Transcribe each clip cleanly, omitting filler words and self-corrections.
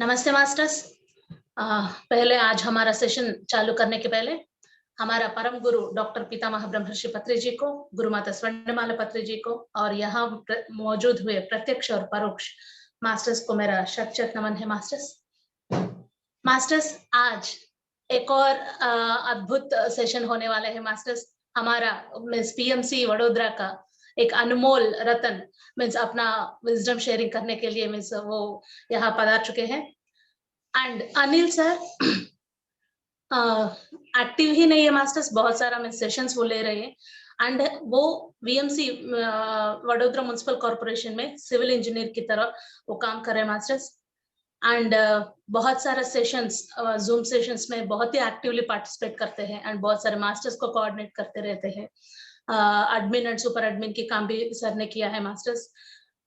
नमस्ते मास्टर्स। पहले आज हमारा सेशन चालू करने के पहले हमारा परम गुरु डॉक्टर पितामह ब्रह्मर्षि पत्री जी को, गुरु माता स्वर्णमाला पत्री जी को और यहाँ मौजूद हुए प्रत्यक्ष और परोक्ष मास्टर्स को मेरा शत शत नमन है। मास्टर्स आज एक और अद्भुत सेशन होने वाला है। मास्टर्स हमारा मिस पीएमसी वडोदरा का एक अनमोल रतन मीन्स अपना विजडम शेयरिंग करने के लिए मीन्स वो यहाँ पधार चुके हैं। एंड अनिल सर एक्टिव ही नहीं है मास्टर्स, बहुत सारा मैं सेशंस वो ले रहे हैं। एंड वो वीएमसी वडोदरा म्युनिसिपल कॉर्पोरेशन में सिविल इंजीनियर की तरह वो काम कर रहे हैं मास्टर्स। एंड बहुत सारा सेशंस जूम सेशंस में बहुत ही एक्टिवली पार्टिसिपेट करते हैं एंड बहुत सारे मास्टर्स को कोऑर्डिनेट करते रहते हैं। एडमिन एंड सुपर एडमिन की काम भी सर ने किया है मास्टर्स।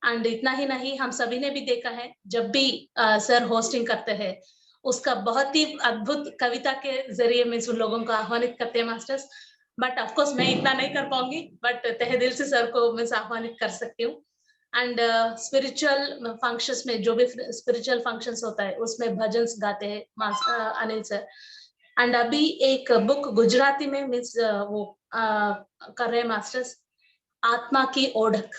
एंड इतना ही नहीं, हम सभी ने भी देखा है जब भी सर होस्टिंग करते हैं उसका बहुत ही अद्भुत कविता के जरिए में उन लोगों को आह्वानित करते हैं मास्टर्स। बट ऑफकोर्स मैं इतना नहीं कर पाऊंगी, बट तहे दिल से सर को मैं आह्वानित कर सकती हूँ। एंड स्पिरिचुअल फंक्शंस में जो भी स्पिरिचुअल फंक्शंस होता है उसमें भजन गाते हैं अनिल सर। एंड अभी एक बुक गुजराती में मीन्स वो कर रहे हैं मास्टर्स, आत्मा की ओढ़क।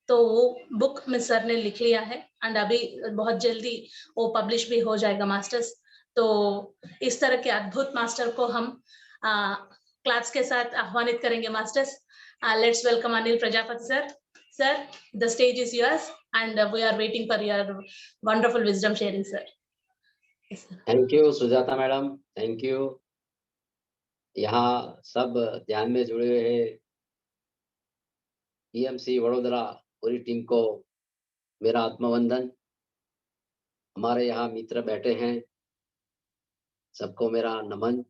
तो वो बुक में सर ने लिख लिया है एंड अभी बहुत जल्दी वो पब्लिश भी हो जाएगा मास्टर्स। तो इस तरह के अद्भुत मास्टर को हम क्लास के साथ आह्वानित करेंगे masters. Let's welcome Anil Prajapati sir. Sir, the stage is yours and we are waiting for your wonderful wisdom sharing sir. Thank you Sujata madam, thank you. यहाँ सब ध्यान में जुड़े हुए हैं पीएमसी वडोदरा पूरी टीम को मेरा आत्मवंदन। हमारे यहाँ मित्र बैठे हैं, सबको मेरा नमन।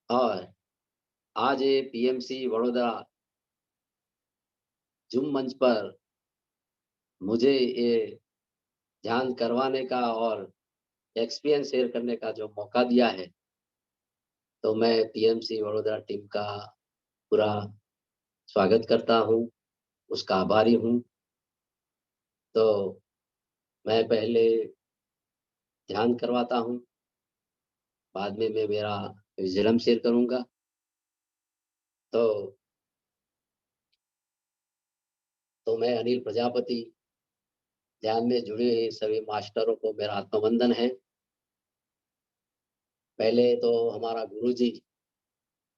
और आज ये पीएमसी वडोदरा जूम मंच पर मुझे ये ध्यान करवाने का और एक्सपीरियंस शेयर करने का जो मौका दिया है, तो मैं पीएमसी वडोदरा टीम का पूरा स्वागत करता हूँ, उसका आभारी हूँ। तो मैं पहले ध्यान करवाता हूँ, बाद में मैं मेरा विजडम शेयर करूँगा। तो मैं अनिल प्रजापति, ध्यान में जुड़े सभी मास्टरों को मेरा आत्मवंदन है। पहले तो हमारा गुरुजी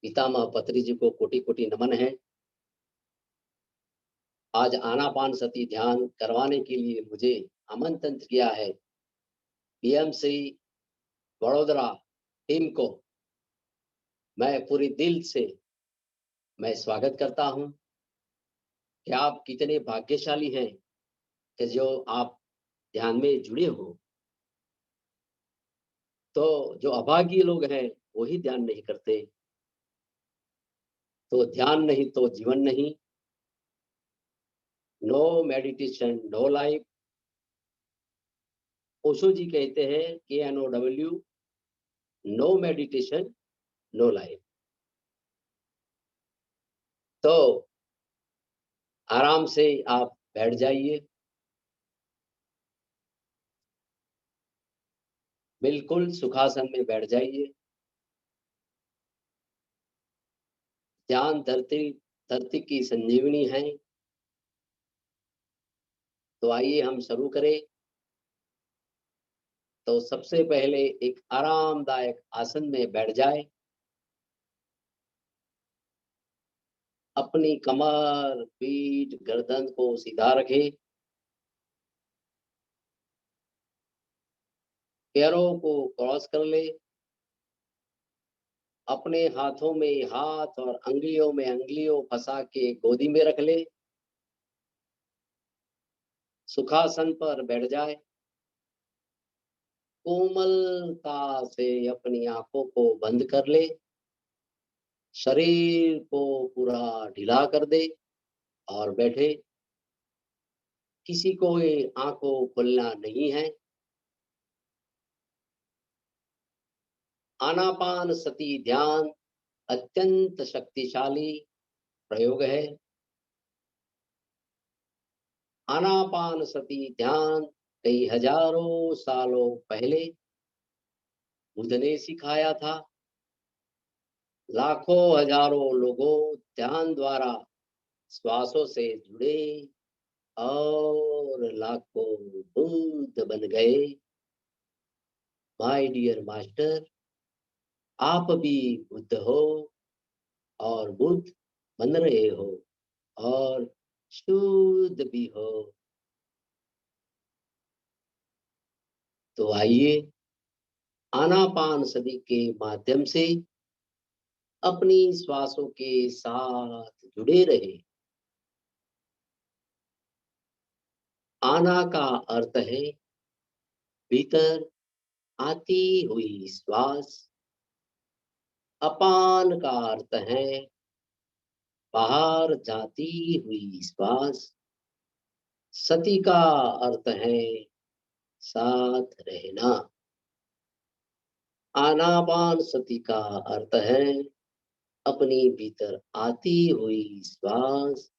पितामह पत्री जी को कोटि कोटि नमन है। आज आनापान सती ध्यान करवाने के लिए मुझे आमंत्रित किया है पीएमसी वडोदरा टीम को मैं पूरी दिल से मैं स्वागत करता हूं कि आप कितने भाग्यशाली हैं कि जो आप ध्यान में जुड़े हो। तो जो अभागी लोग हैं वही ध्यान नहीं करते, तो ध्यान नहीं तो जीवन नहीं। No meditation no life. Osho ji कहते हैं KNOW, no meditation no life. तो आराम से आप बैठ जाइए, बिल्कुल सुखासन में बैठ जाइए। ध्यान धरती की संजीवनी है। तो आइए हम शुरू करें। तो सबसे पहले एक आरामदायक आसन में बैठ जाए। अपनी कमर, पीठ, गर्दन को सीधा रखें। पैरों को क्रॉस कर ले। अपने हाथों में हाथ और अंगुलियों में अंगुलियों फंसा के गोदी में रख ले। सुखासन पर बैठ जाए। कोमलता से अपनी आंखों को बंद कर ले। शरीर को पूरा ढीला कर दे और बैठे। किसी को ये आंखों खोलना नहीं है। आनापान सती ध्यान अत्यंत शक्तिशाली प्रयोग है। आनापान सती ध्यान कई हजारों सालों पहले बुद्ध ने सिखाया था। लाखों हजारों लोगों ध्यान द्वारा श्वासों से जुड़े और लाखों बुद्ध बन गए। माय डियर मास्टर, आप भी बुद्ध हो और बुद्ध बन रहे हो और शुद्ध भी हो। तो आइए आनापान सदी के माध्यम से अपनी श्वासों के साथ जुड़े रहे। आना का अर्थ है भीतर आती हुई श्वास। अपान का अर्थ है बाहर जाती हुई श्वास। सती का अर्थ है साथ रहना। आनापान सती का अर्थ है अपनी भीतर आती हुई श्वास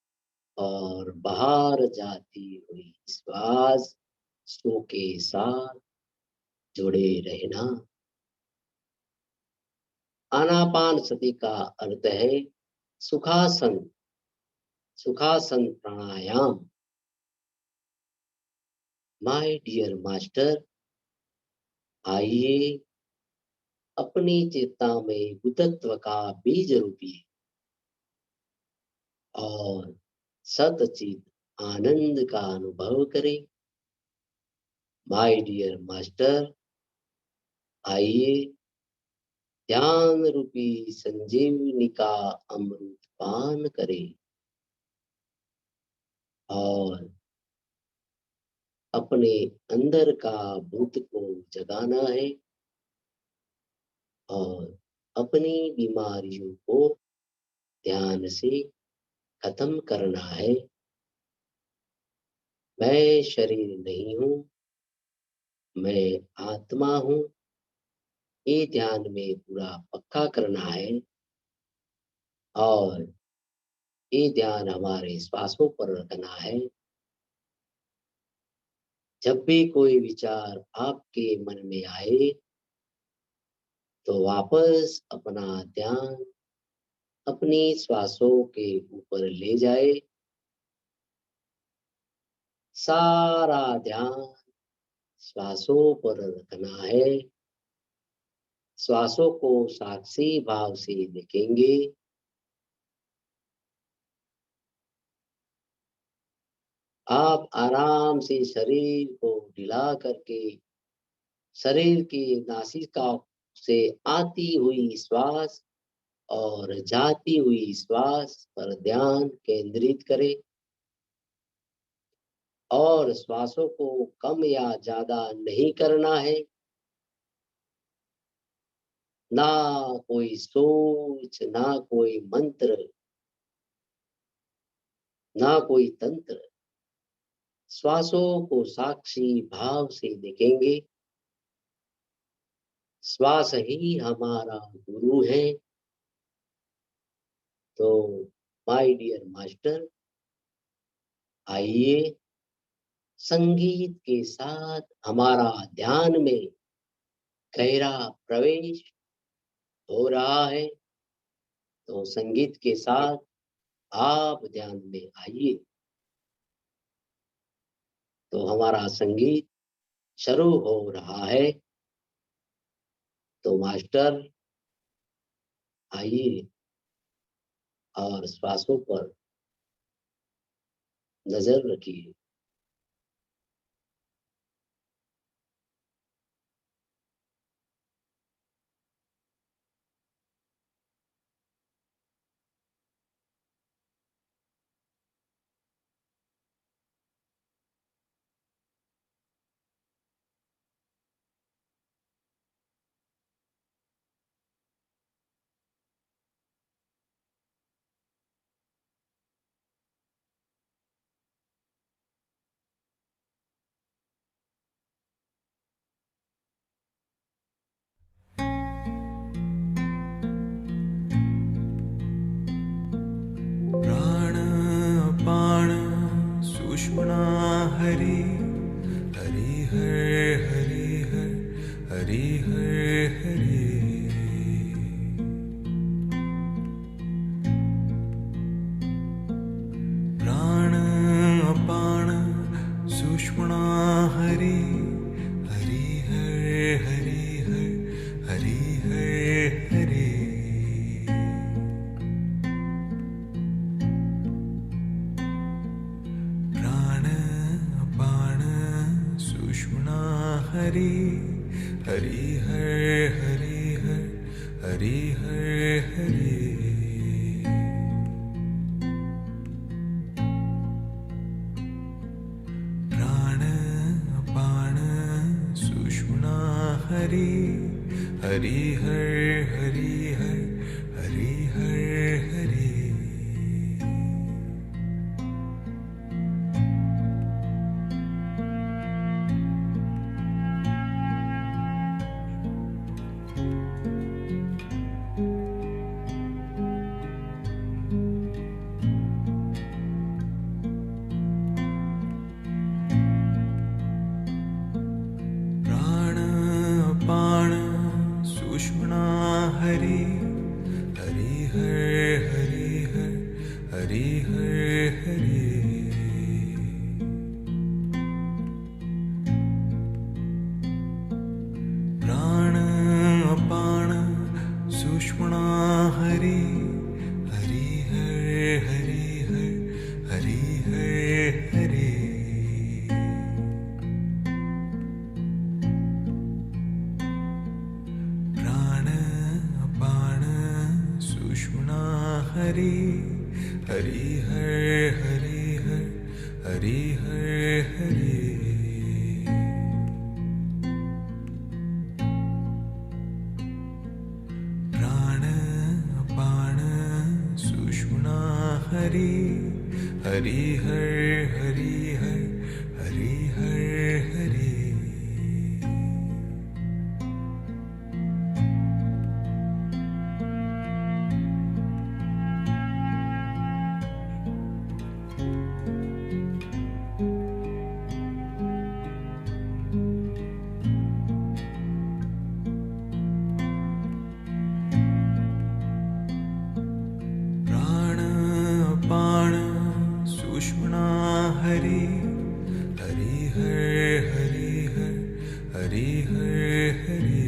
और बाहर जाती हुई श्वास के साथ जुड़े रहना। आनापान सती का अर्थ है सुखासन, सुखासन प्राणायाम। माय डियर मास्टर, आइए अपनी चेतना में बुद्धत्व का बीज रोपिए और सतचित आनंद का अनुभव करें। माय डियर मास्टर, आइए ध्यान रूपी संजीवनी का अमृत पान करें और अपने अंदर का भूत को जगाना है और अपनी बीमारियों को ध्यान से खत्म करना है। मैं शरीर नहीं हूँ, मैं आत्मा हूँ। ये ध्यान में पूरा पक्का करना है और ये ध्यान हमारे श्वासों पर रखना है। जब भी कोई विचार आपके मन में आए तो वापस अपना ध्यान अपनी श्वासों के ऊपर ले जाए। सारा ध्यान श्वासों पर रखना है। श्वासों को साक्षी भाव से देखेंगे। आप आराम से शरीर को हिला करके शरीर की नासिका से आती हुई श्वास और जाती हुई श्वास पर ध्यान केंद्रित करें और श्वासों को कम या ज्यादा नहीं करना है। ना कोई सोच, ना कोई मंत्र, ना कोई तंत्र। श्वासों को साक्षी भाव से देखेंगे। श्वास ही हमारा गुरु है। तो माय डियर मास्टर, आइए संगीत के साथ हमारा ध्यान में गहरा प्रवेश हो रहा है। तो संगीत के साथ आप ध्यान में आइए। तो हमारा संगीत शुरू हो रहा है। तो मास्टर आइए और श्वासों पर नजर रखिए। प्राण अपान सुषुम्ना हरि हरि सुषुम्ना हरि हरि हर हरि हर हरि हर हरि प्राण अपान सुषुम्ना हरि हरि हर हरि हर हरि हर हरि प्राण सुषुम्ना हरि हरि हर हरि हर हरि हर हरि प्राण अपान सुषुम्ना हरि हरि हर हरि हर हरि हर हरि प्राण अपान सुषुम्ना हरि हरि हर हरि हर हरि हर हरि प्राण अपान सुषुम्ना हरि हरि हर हरि हर हरि हर हरि प्राण अपान सुषुम्ना हरि हरि हर हरि हर हरि हर हरि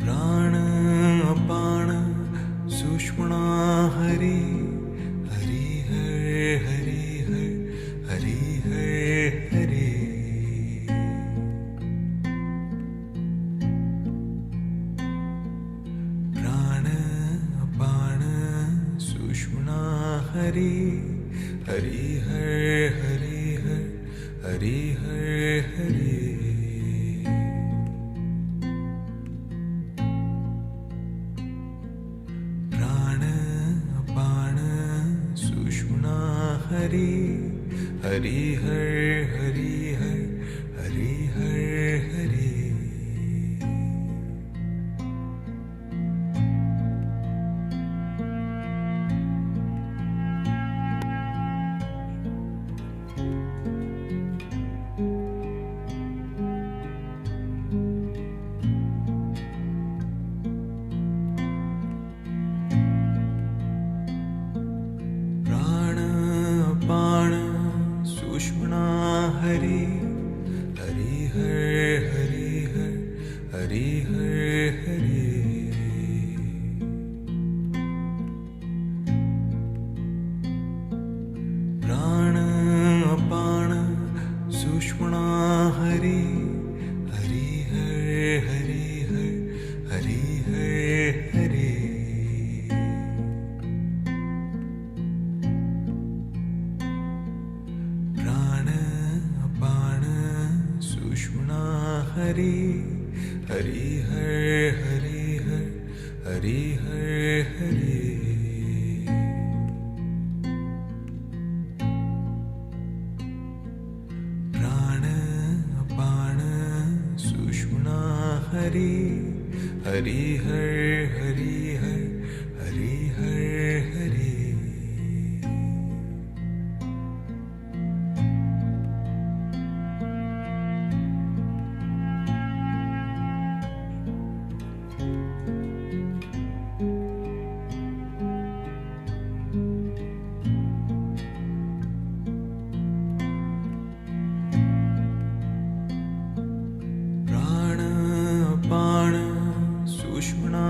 प्राण अपान सुषुम्ना हरि हरि हर हरि हर हरि हर हरि प्राण अपान सुषुम्ना हरि हरि हर हरि हर हरि हर हरि प्राण अपान सुषुम्ना हरि हरि हर हरि हर हरि हर हरि प्राण अपान सुषुम्ना हरि हरि हर हरि हर हरि हर हरि प्राण अपान सुषुम्ना हरि हरि हर हरि हर हरि हर हरि प्राण अपान सुषुम्ना हरि हरि हर हरि हर हरि हर हरि प्राण अपान सुषुम्ना हरि हरि हर हरि हर हरि हर हरि प्राण अपान सुषुम्ना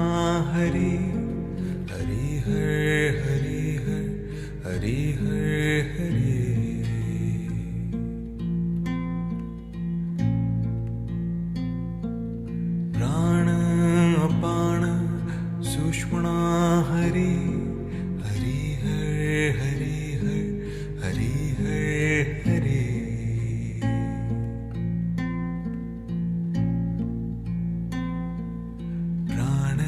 सुषुम्ना हरि हरि हर हरि हर हरि हर हरि प्राण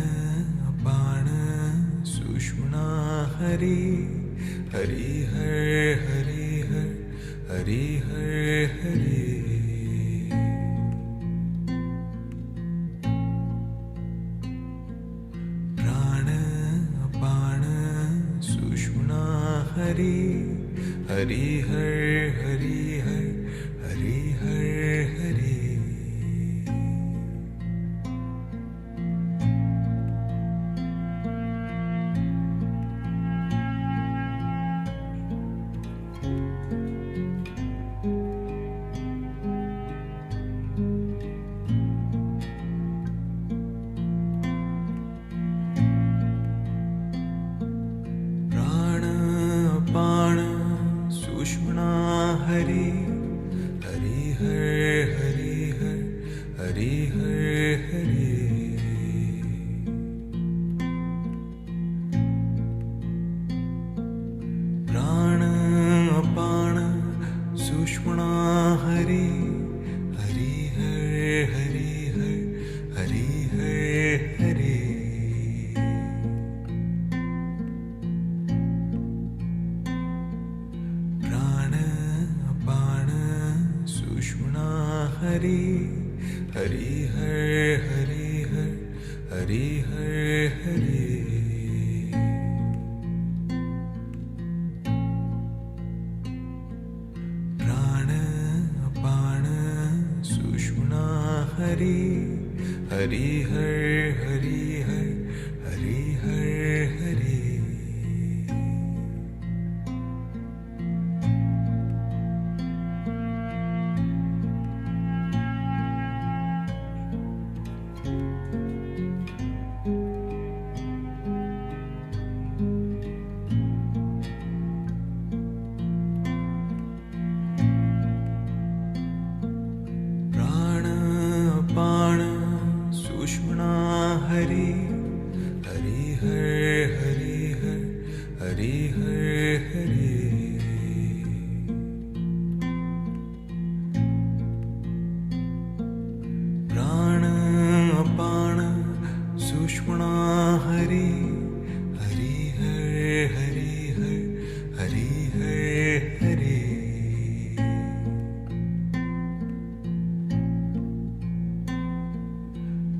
अपान सुषुम्ना हरि हरि हर हरि हर हरि हर हरि प्राण अपान सुषुम्ना हरि हरि हर हरि हर हरि हर हरि प्राण अपान सुषुम्ना हरि हरि हर हरि हर हरि हर हरि प्राण अपान सुषुम्ना हरि हरि हर हरि हर हरि हर हरि प्राण अपान सुषुम्ना हरि हरि हर हरि हर हरि हर हरि प्राण अपान सुषुम्ना हरि हरि हर हरि हर हरि हर हरि प्राण अपान सुषुम्ना हरि हरि हर हरि हर हरि हर हरि प्राण अपान सुषुम्ना हरि हरि हर हरि हर हरि हर हरि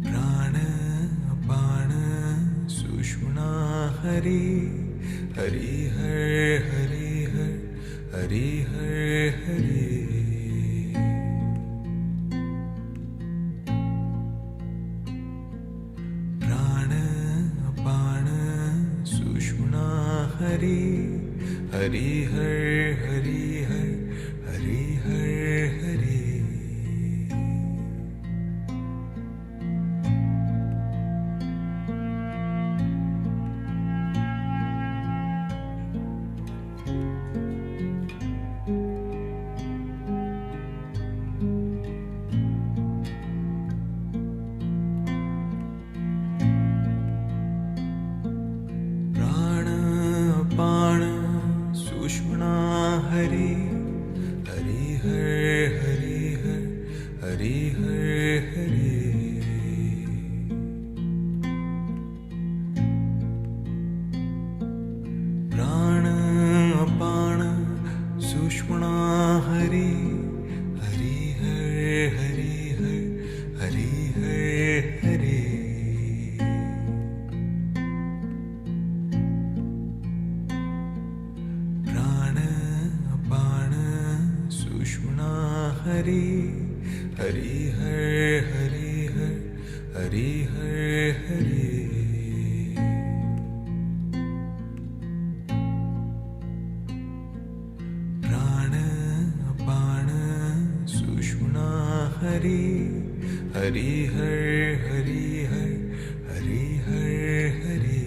प्राण अपान सुषुम्ना हरि हरि हर हरि हर हरि हर हरि प्राण अपान सुषुम्ना हरि हरि हर हरि हर हरि हर हरि प्राण अपान सुषुम्ना हरि हरि हर हरि हर हरि हर हरि प्राण अपान सुषुम्ना हरि हरि हर हरि हर हरि हर हरि प्राण अपान सुषुम्ना हरि हरि हर हरि हर हरि हर हरि प्राण अपान सुषुम्ना हरि हरि हर हरि हर हरि हर हरि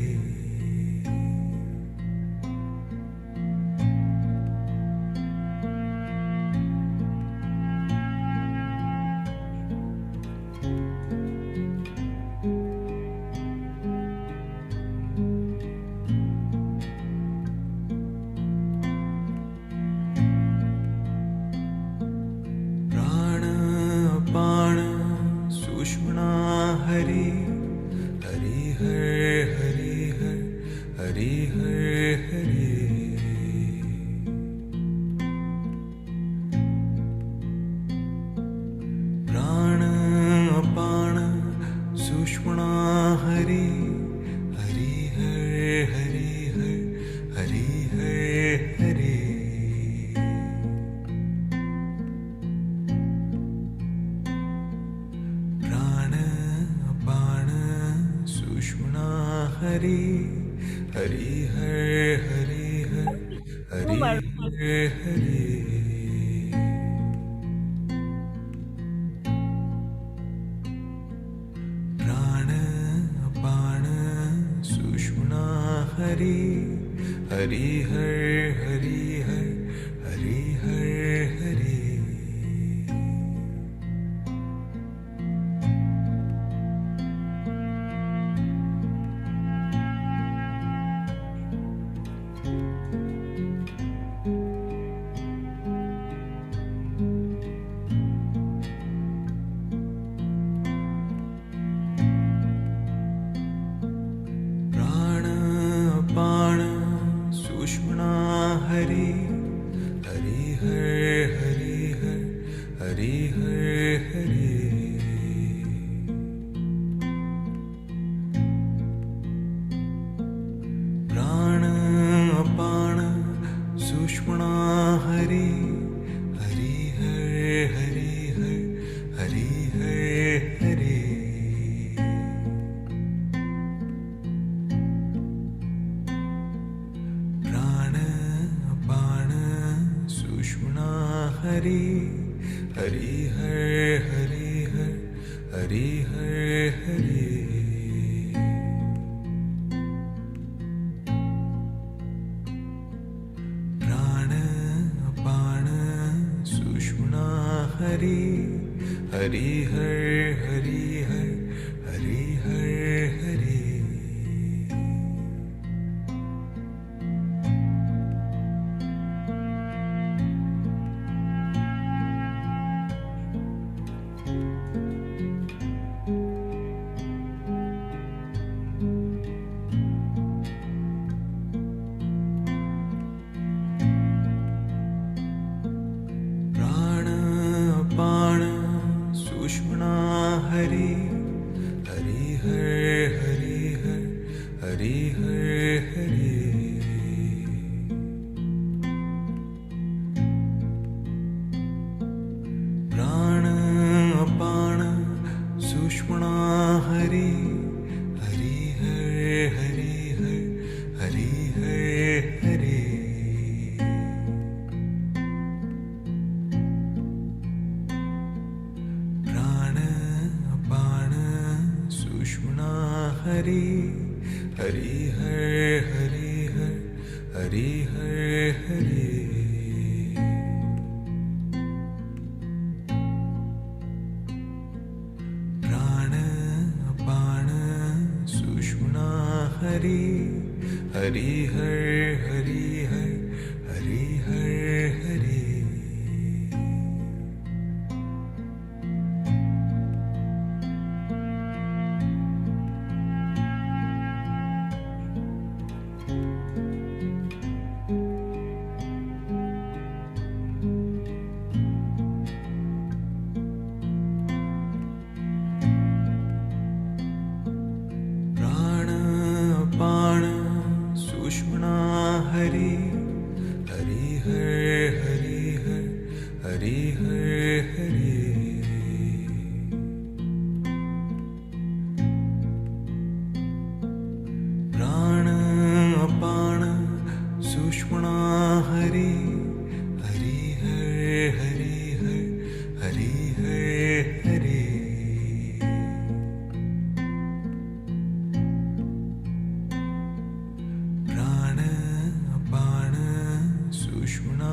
हरि हरि हर हरि हर हरि हर हरि प्राण अपान सुषुम्ना हरि हरि हर हरि हर हरि हर हरि प्राण अपान सुषुम्ना हरि हरि हर हरि हर हरि हर हरि प्राण अपान सुषुम्ना हरि हरि हर हरि हर हरि हर हरि प्राण अपान सुषुम्ना हरि हरि हर हरि हर हरि हर हरि प्राण अपान सुषुम्ना हरि हरि हर हरि हर हरि हर हरि प्राण अपान सुषुम्ना हरि हरि हर हरि हर हरि हर हरि प्राण अपान सुषुम्ना हरि हरि हर हरि हर हरि हर हरि प्राण अपान सुषुम्ना हरि हरि हर हरि हर हरि हर हरि प्राण अपान सुषुम्ना हरि हरि हर हरि हर हरि हर हरि प्राण अपान सुषुम्ना हरि हरि हर हरि हर हरि हर हरि प्राण अपान सुषुम्ना हरि हरि हर हरि हर हरि हर हरि प्राण अपान सुषुम्ना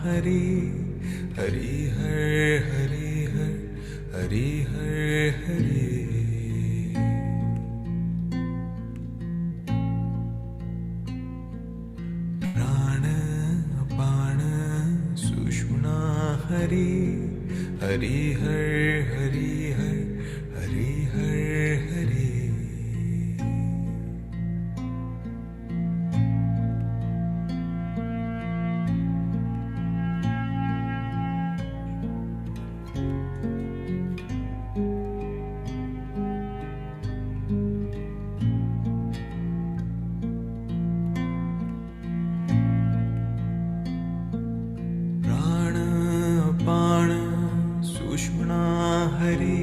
हरि हरि हर हरि हर हरि हर हरि प्राण अपान सुषुम्ना हरि हरि हर हरि हर हरि हर हरि प्राण अपान सुषुम्ना हरि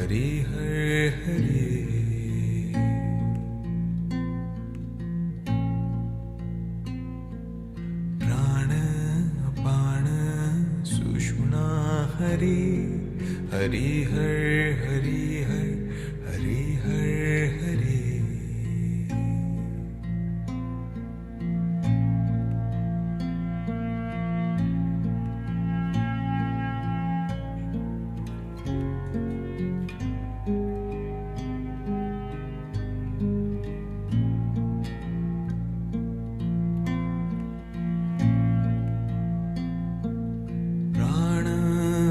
हरि हर हरि प्राण अपान सुषुम्ना हरि हरि हर हरि हर हरि हर हरि प्राण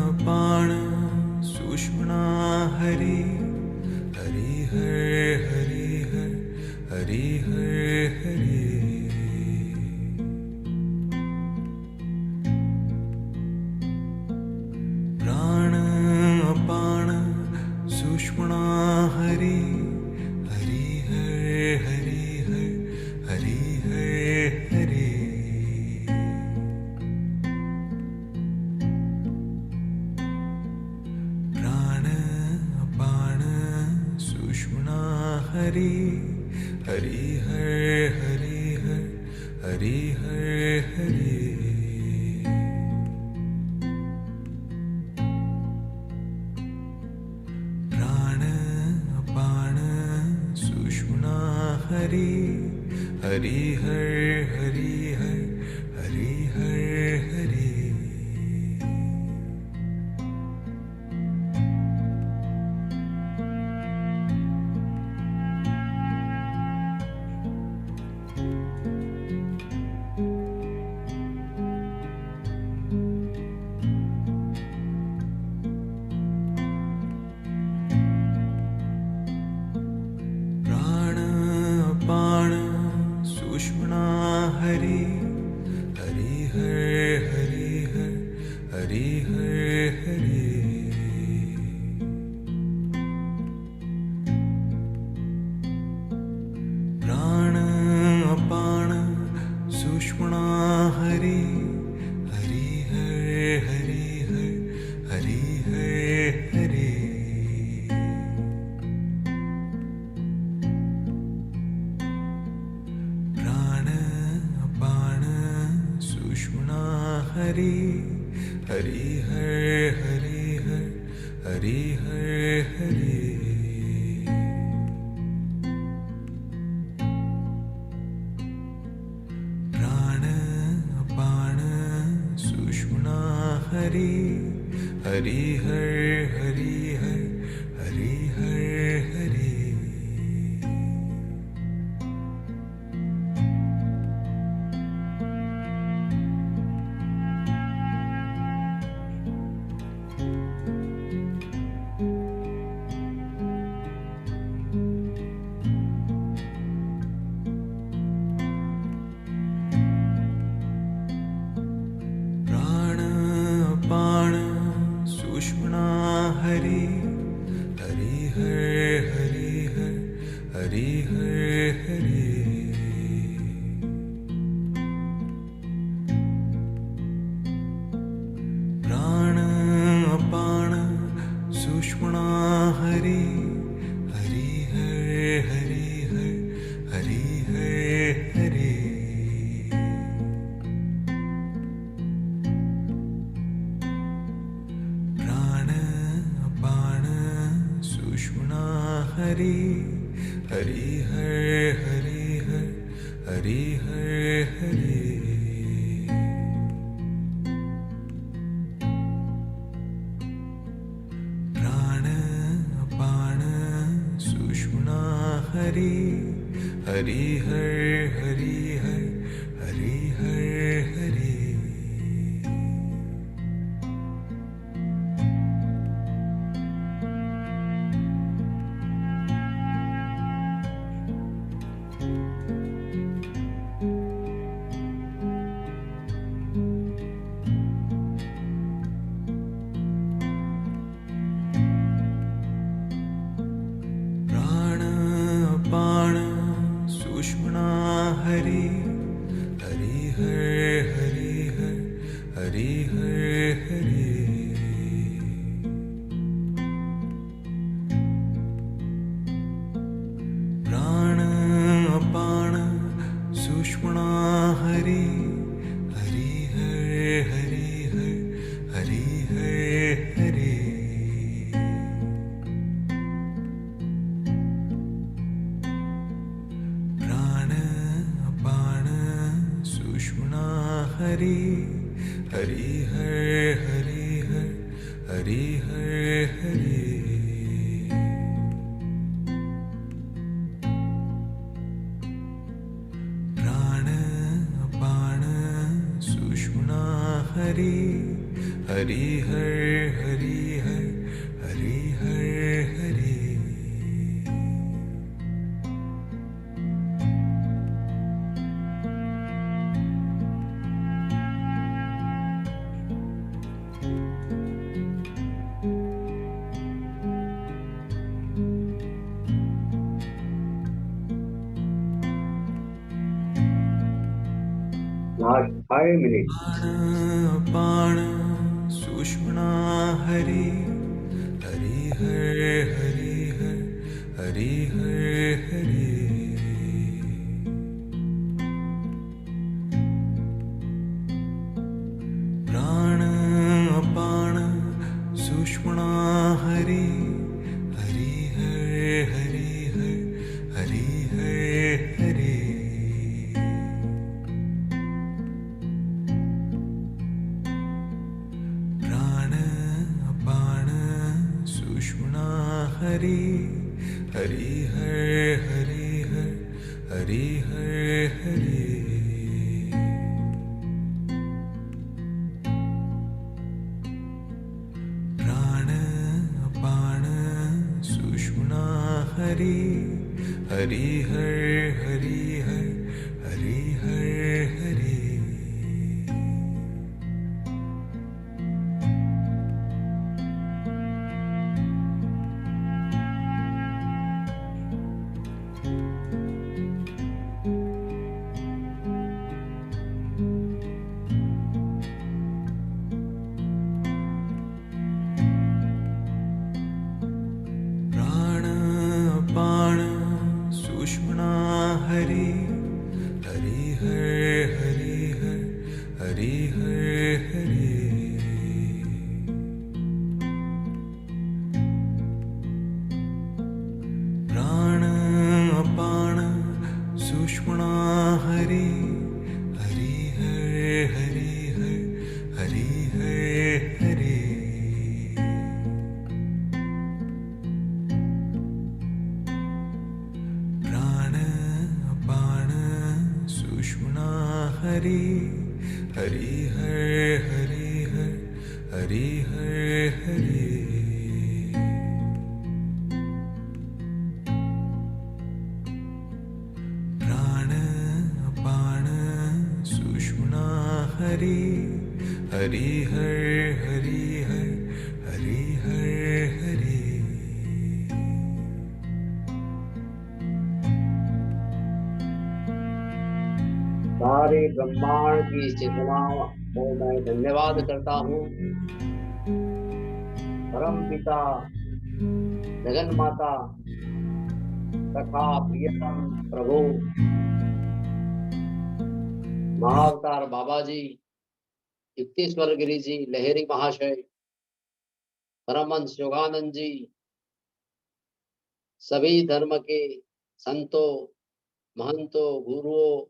अपान सुषुम्ना हरि हरि हर हरि हर हरि हर हरि प्राण अपान सुषुम्ना हरि हरि हर हरि हर हरि हर हरि प्राण अपान सुषुम्ना हरि हरि हर हरि हर हरि हर हरि प्राण अपान सुषुम्ना हरि हरि हर हरि हर हरि हर हरि प्राण अपान सुषुम्ना हरि हरि हर हरि हर हरि हर हरि प्राण अपान सुषुम्ना हरि हरि हर हरि हर हरि हर हरि प्राण अपान सुषुम्ना हरि हरि हर हरि हर हरि हर हरि प्राण अपान सुषुम्ना हरि हरि हर हरि हर हरि हर हरि प्राण अपान सुषुम्ना हरि हरि हर हरि हर हरि हर हरि प्राण अपान सुषुम्ना हरि हरि हर हरि हर हरि हर हरि प्राण अपान सुषुम्ना हरि हरि हर हरि हर हरि हर हरि प्राण अपान सुषुम्ना हरि हरि हर हरि हर हरि हर हरि प्राण अपान सुषुम्ना हरि हरि हरि हर हरि हर हरि हर हरि प्राण अपान सुषुम्ना हरि हरि हर हरि हर हरि हर हरि Last 5 minutes. प्राण अपान सुषुम्ना हरि हरि हर हरि हर हरि हर हरि प्राण अपान सुषुम्ना हरि हरि हर हरि हर हरि हर हरि प्राण अपान सुषुम्ना हरि हरि हर हरि हर हरि हर हरि प्राण अपान सुषुम्ना हरि हरि हर हरि हर हरि हर हरि प्राण अपान सुषुम्ना हरि हरि हर हरि हर हरि हर हरि प्राण अपान सुषुम्ना हरि हरि हर हरि हर हरि हर हरि प्राण अपान सुषुम्ना हरि हरि हर हरि हर हरि हर हरि प्राण अपान सुषुम्ना हरि हरि हर हरि हर हरि हर हरि सारे ब्रह्मांड की चेतना को मैं धन्यवाद करता हूँ। परम पिता जगन माता तथा प्रियतम प्रभु महाअवतार बाबा जी, युक्तेश्वर गिरी जी, लहरी महाशय, परमहंस योगानंद जी, सभी धर्म के संतों, महंतों, गुरुओं,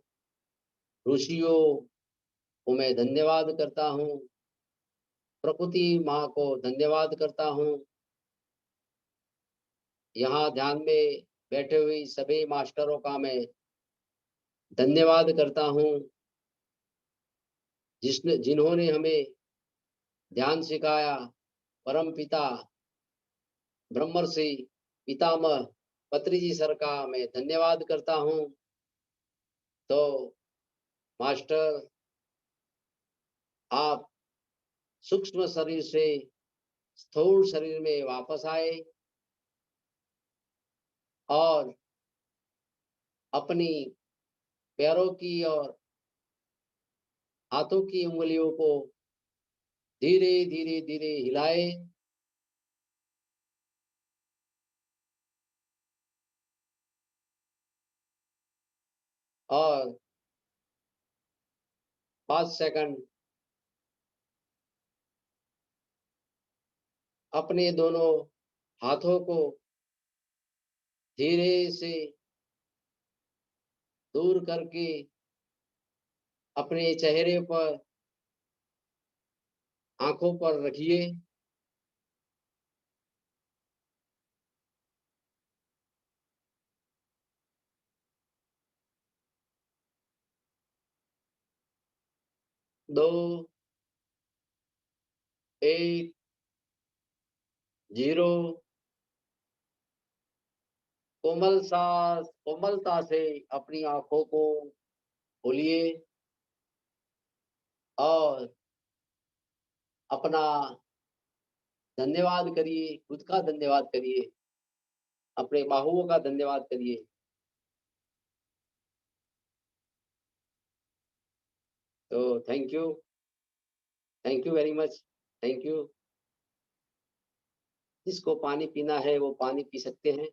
ऋषियों को मैं धन्यवाद करता हूँ। प्रकृति माँ को धन्यवाद करता हूँ। यहाँ ध्यान में बैठे हुए सभी मास्टरों का मैं धन्यवाद करता हूँ, जिन्होंने हमें ध्यान सिखाया। परम पिता ब्रह्मर्षि पितामह पत्री जी सर का मैं धन्यवाद करता हूँ। तो मास्टर, आप सूक्ष्म शरीर से स्थूल शरीर में वापस आए और अपनी पैरों की और हाथों की उंगलियों को धीरे धीरे धीरे हिलाए और 5 सेकंड अपने दोनों हाथों को धीरे से दूर करके अपने चेहरे पर आंखों पर रखिए। दो, एक, 0। कोमलता से अपनी आंखों को खोलिए और अपना धन्यवाद करिए, खुद का धन्यवाद करिए, अपने बाहुओं का धन्यवाद करिए। तो thank you very much, thank you. जिसको पानी पीना है वो पानी पी सकते हैं।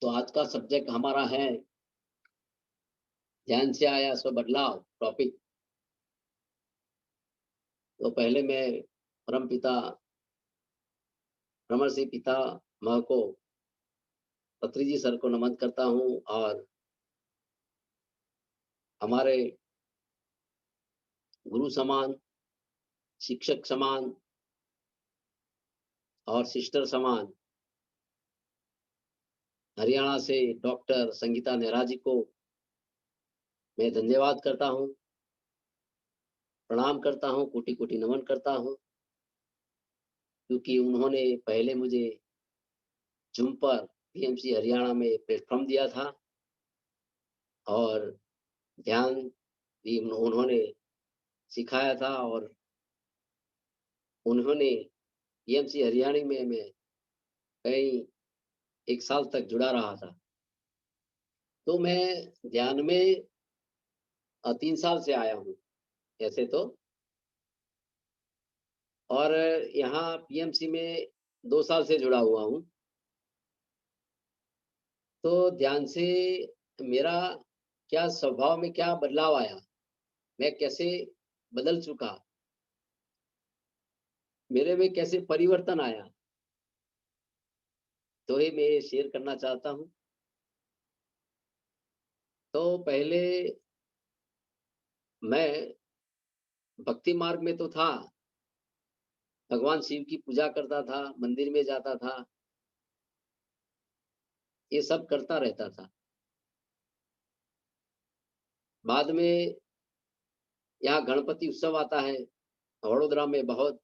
तो आज का सब्जेक्ट हमारा है ध्यान से आया सो बदलाव टॉपिक। तो पहले मैं परम पिता ब्रह्मर्षि पिता मह को पत्री जी सर को नमन करता हूँ और हमारे गुरु समान, शिक्षक समान और सिस्टर समान हरियाणा से डॉक्टर संगीता नेहरा जी को मैं धन्यवाद करता हूँ, प्रणाम करता हूँ, कोटि कोटि नमन करता हूँ, क्योंकि उन्होंने पहले मुझे जूम पर पीएमसी हरियाणा में प्लेटफॉर्म दिया था और ध्यान भी उन्होंने सिखाया था और उन्होंने पीएमसी हरियाणा में मैं कई 1 साल तक जुड़ा रहा था। तो मैं ध्यान में 3 साल से आया हूँ ऐसे तो, और यहाँ पीएमसी में 2 साल से जुड़ा हुआ हूँ। तो ध्यान से मेरा क्या स्वभाव में क्या बदलाव आया, मैं कैसे बदल चुका, मेरे में कैसे परिवर्तन आया, तो ये मैं शेयर करना चाहता हूँ। तो पहले मैं भक्ति मार्ग में तो था, भगवान शिव की पूजा करता था, मंदिर में जाता था, ये सब करता रहता था। बाद में यहाँ गणपति उत्सव आता है, वडोदरा में बहुत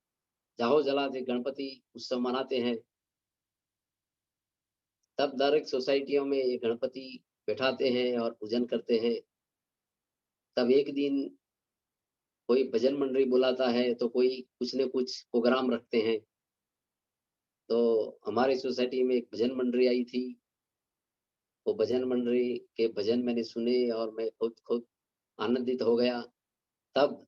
जाहो जला से गणपति उत्सव मनाते हैं। तब दर एक सोसाइटियों में ये गणपति बैठाते हैं और पूजन करते हैं। तब एक दिन कोई भजन मंडली बुलाता है तो कोई कुछ न कुछ प्रोग्राम रखते हैं। तो हमारी सोसाइटी में एक भजन मंडली आई थी। वो भजन मंडली के भजन मैंने सुने और मैं खुद आनंदित हो गया। तब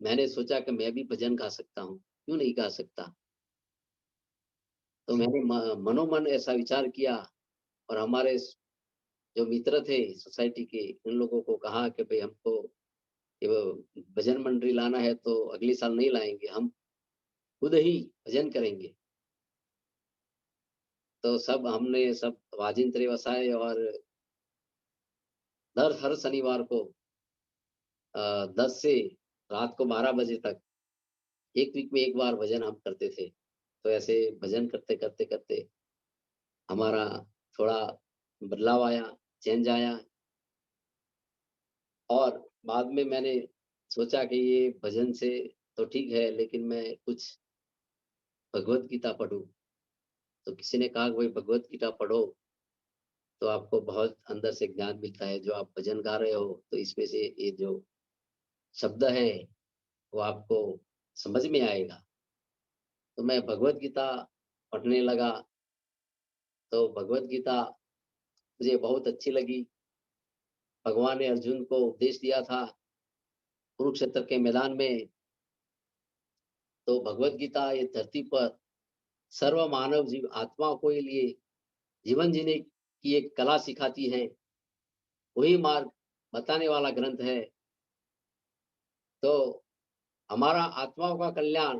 मैंने सोचा कि मैं भी भजन गा सकता हूँ, क्यों नहीं गा सकता। तो मैंने मनोमन ऐसा विचार किया और हमारे जो मित्र थे सोसाइटी के, उन लोगों को कहा कि भाई हमको ये भजन मंडली लाना है तो अगले साल नहीं लाएंगे, हम खुद ही भजन करेंगे। तो हमने सब वाजिंत्र वसाए और हर शनिवार को 10 से रात को 12 बजे तक 1 वीक में 1 बार भजन हम करते थे। तो ऐसे भजन करते करते करते हमारा थोड़ा बदलाव आया, चेंज आया। और बाद में मैंने सोचा कि ये भजन से तो ठीक है, लेकिन मैं कुछ भगवत गीता पढूं। तो किसी ने कहा कि भाई भगवत गीता पढ़ो तो आपको बहुत अंदर से ज्ञान मिलता है। जो आप भजन गा रहे हो तो इसमें से ये जो शब्द है वो आपको समझ में आएगा। तो मैं भगवत गीता पढ़ने लगा। तो भगवत गीता मुझे बहुत अच्छी लगी। भगवान ने अर्जुन को उपदेश दिया था कुरुक्षेत्र के मैदान में। तो भगवत गीता ये धरती पर सर्व मानव जीव आत्मा को लिए जीवन जीने की एक कला सिखाती है। वही मार्ग बताने वाला ग्रंथ है। तो हमारा आत्माओं का कल्याण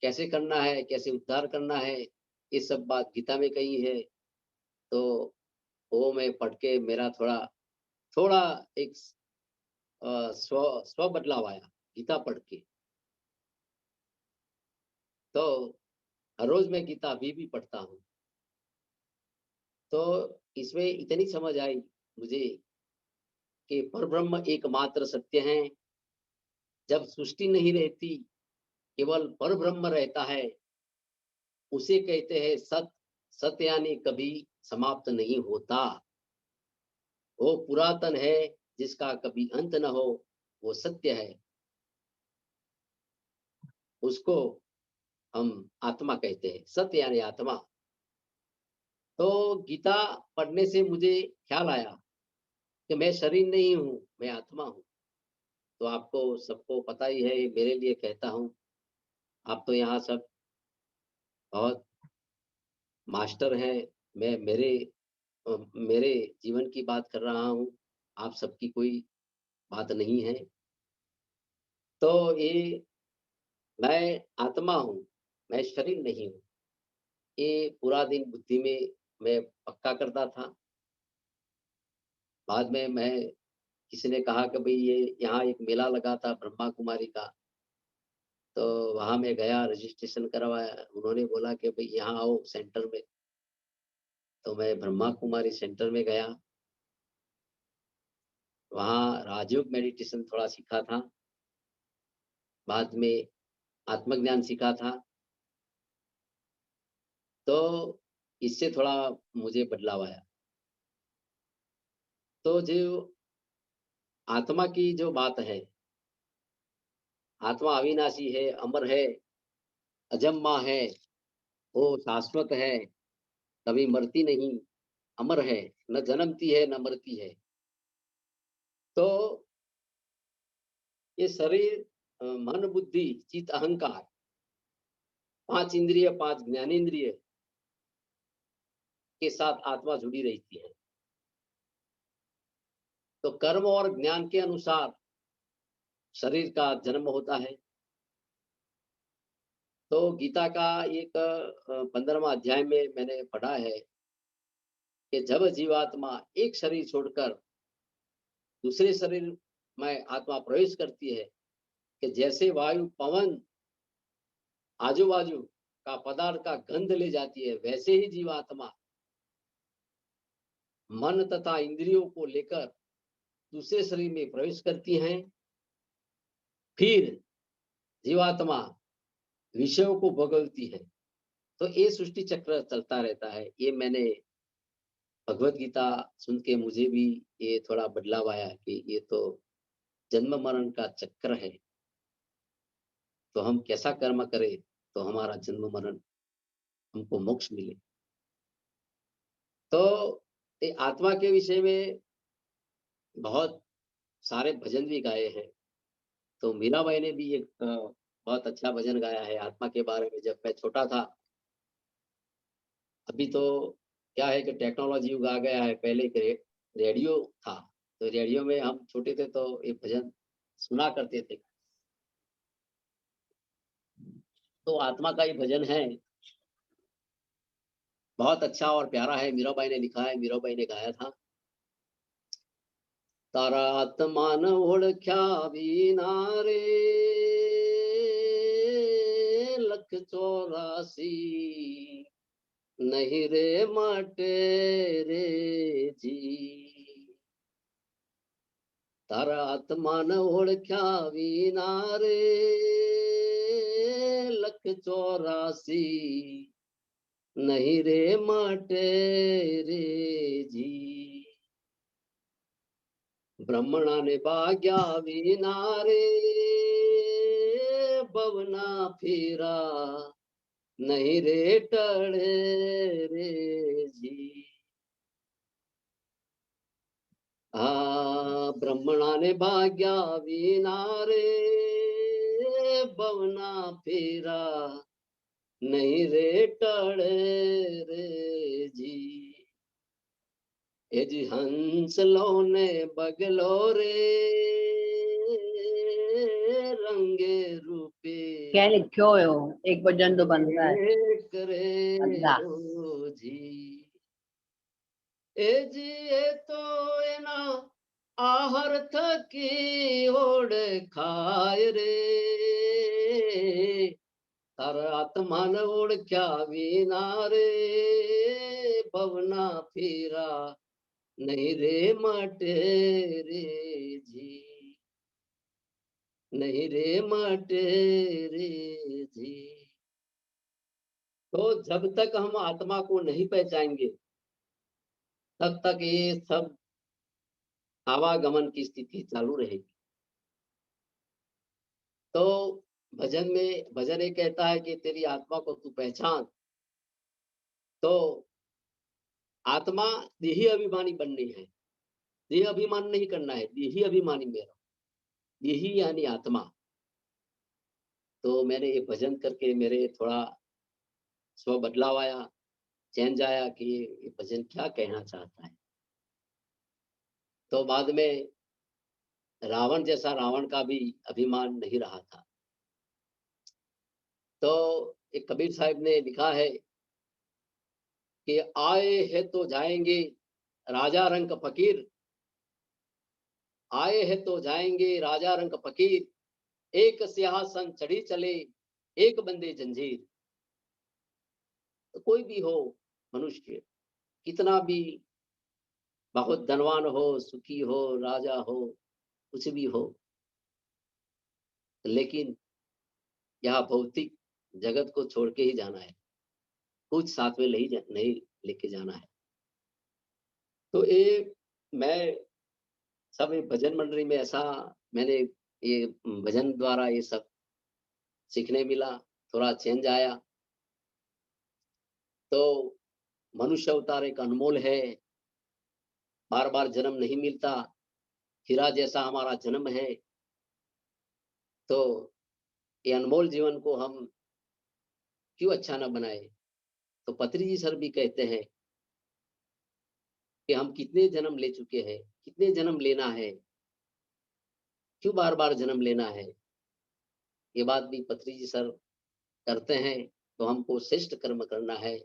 कैसे करना है, कैसे उद्धार करना है, ये सब बात गीता में कही है। तो वो मैं पढ़ के मेरा थोड़ा थोड़ा एक स्व स्व बदलाव आया गीता पढ़ के। तो हर रोज मैं गीता अभी भी पढ़ता हूँ। तो इसमें इतनी समझ आई मुझे कि परब्रह्म एकमात्र सत्य है। जब सृष्टि नहीं रहती, केवल परब्रह्म रहता है, उसे कहते हैं सत। सत यानी कभी समाप्त नहीं होता। वो पुरातन है, जिसका कभी अंत न हो, वो सत्य है। उसको हम आत्मा कहते हैं, सत्य यानी आत्मा। तो गीता पढ़ने से मुझे ख्याल आया कि मैं शरीर नहीं हूँ, मैं आत्मा हूँ। तो आपको सबको पता ही है, मेरे लिए कहता हूँ, आप तो यहाँ सब बहुत मास्टर हैं। मैं मेरे जीवन की बात कर रहा हूँ, आप सबकी कोई बात नहीं है। तो ये मैं आत्मा हूँ, मैं शरीर नहीं हूँ। ये पूरा दिन बुद्धि में मैं पक्का करता था। बाद में मैं किसी ने कहा कि भाई ये यहाँ एक मेला लगा था ब्रह्मा कुमारी का, तो वहाँ मैं गया, रजिस्ट्रेशन करवाया। उन्होंने बोला कि भाई यहाँ आओ सेंटर में। तो मैं ब्रह्मा कुमारी सेंटर में गया। वहाँ राजयोग मेडिटेशन थोड़ा सीखा था, बाद में आत्मज्ञान सीखा था। तो इससे थोड़ा मुझे बदलाव आया। तो जो आत्मा की जो बात है, आत्मा अविनाशी है, अमर है, अजम्मा है, वो शाश्वत है, कभी मरती नहीं, अमर है, न जन्मती है न मरती है। तो ये शरीर, मन, बुद्धि, चित्त, अहंकार, 5 इंद्रिय, 5 ज्ञानेंद्रिय के साथ आत्मा जुड़ी रहती है। तो कर्म और ज्ञान के अनुसार शरीर का जन्म होता है। तो गीता का एक 15वां अध्याय में मैंने पढ़ा है कि जब जीवात्मा एक शरीर छोड़कर दूसरे शरीर में आत्मा प्रवेश करती है, कि जैसे वायु पवन आजू बाजू का पदार्थ का गंध ले जाती है, वैसे ही जीवात्मा मन तथा इंद्रियों को लेकर दूसरे शरीर में प्रवेश करती हैं। फिर जीवात्मा विषयों को भोगवती है। तो ये सृष्टि चक्र चलता रहता है। ये मैंने भगवत गीता सुन के मुझे भी ये थोड़ा बदलाव आया कि ये तो जन्म मरण का चक्र है। तो हम कैसा कर्म करें तो हमारा जन्म मरण, हमको मोक्ष मिले। तो ये आत्मा के विषय में बहुत सारे भजन भी गाए हैं। तो मीराबाई ने भी एक बहुत अच्छा भजन गाया है आत्मा के बारे में। जब मैं छोटा था, अभी तो क्या है कि टेक्नोलॉजी युग आ गया है, पहले एक रेडियो था। तो रेडियो में हम छोटे थे तो ये भजन सुना करते थे। तो आत्मा का ये भजन है, बहुत अच्छा और प्यारा है। मीराबाई ने लिखा है, मीराबाई ने गाया था। तारा आत्मान ओळख्या विना रे, 184 नहीं रे मटे रे जी। तारा आत्मान ओळख्या विना रे, 184 नहीं रे मटे रे जी। ब्रह्मणाने भाग्या विना रे, बवना फिरा नहीं रे टळे रे जी। ब्रह्मणाने भाग्या विना रे, बवना फिरा नहीं रे टळे रे जी। એ જી હંસલો ને બગલો રે રંગે રૂપે क्या लिखो हो एक भजन तो बनता है करे अल्लाह। जी ए जी ए तो एना आहर थकी ओढ़ खाय रे तार आत्मा न ओढ़ख्या विना रे भवना फिरा नहीं रे मटे रे जी नहीं रे मटे रे जी। तो जब तक हम आत्मा को नहीं पहचानेंगे तब तक ये सब आवागमन की स्थिति चालू रहेगी। तो भजन ये कहता है कि तेरी आत्मा को तू पहचान। तो आत्मा देही अभिमानी बननी है, देह अभिमान नहीं करना है, देही अभिमानी मेरा, देही यानी आत्मा। तो मैंने ये भजन करके मेरे थोड़ा स्व बदलाव आया, चेंज आया कि ये भजन क्या कहना चाहता है। तो बाद में रावण जैसा रावण का भी अभिमान नहीं रहा था। तो एक कबीर साहब ने लिखा है कि आए हैं तो जाएंगे राजा रंग फकीर, आए हैं तो जाएंगे राजा रंग फकीर, एक सिंहासन चढ़ी चले एक बंदे जंजीर। तो कोई भी हो मनुष्य, कितना भी बहुत धनवान हो, सुखी हो, राजा हो, कुछ भी हो, लेकिन यहाँ भौतिक जगत को छोड़ के ही जाना है, कुछ साथ में नहीं लेके जाना है। तो ये मैं सब भजन मंडली में ऐसा मैंने ये भजन द्वारा ये सब सीखने मिला, थोड़ा चेंज आया। तो मनुष्य अवतार एक अनमोल है, बार बार जन्म नहीं मिलता, हीरा जैसा हमारा जन्म है। तो ये अनमोल जीवन को हम क्यों अच्छा ना बनाए। तो पत्री जी सर भी कहते हैं कि हम कितने जन्म ले चुके हैं, कितने जन्म लेना है, क्यों बार बार जन्म लेना है। ये बात भी पत्री जी सर करते हैं। तो हमको श्रेष्ठ कर्म करना है।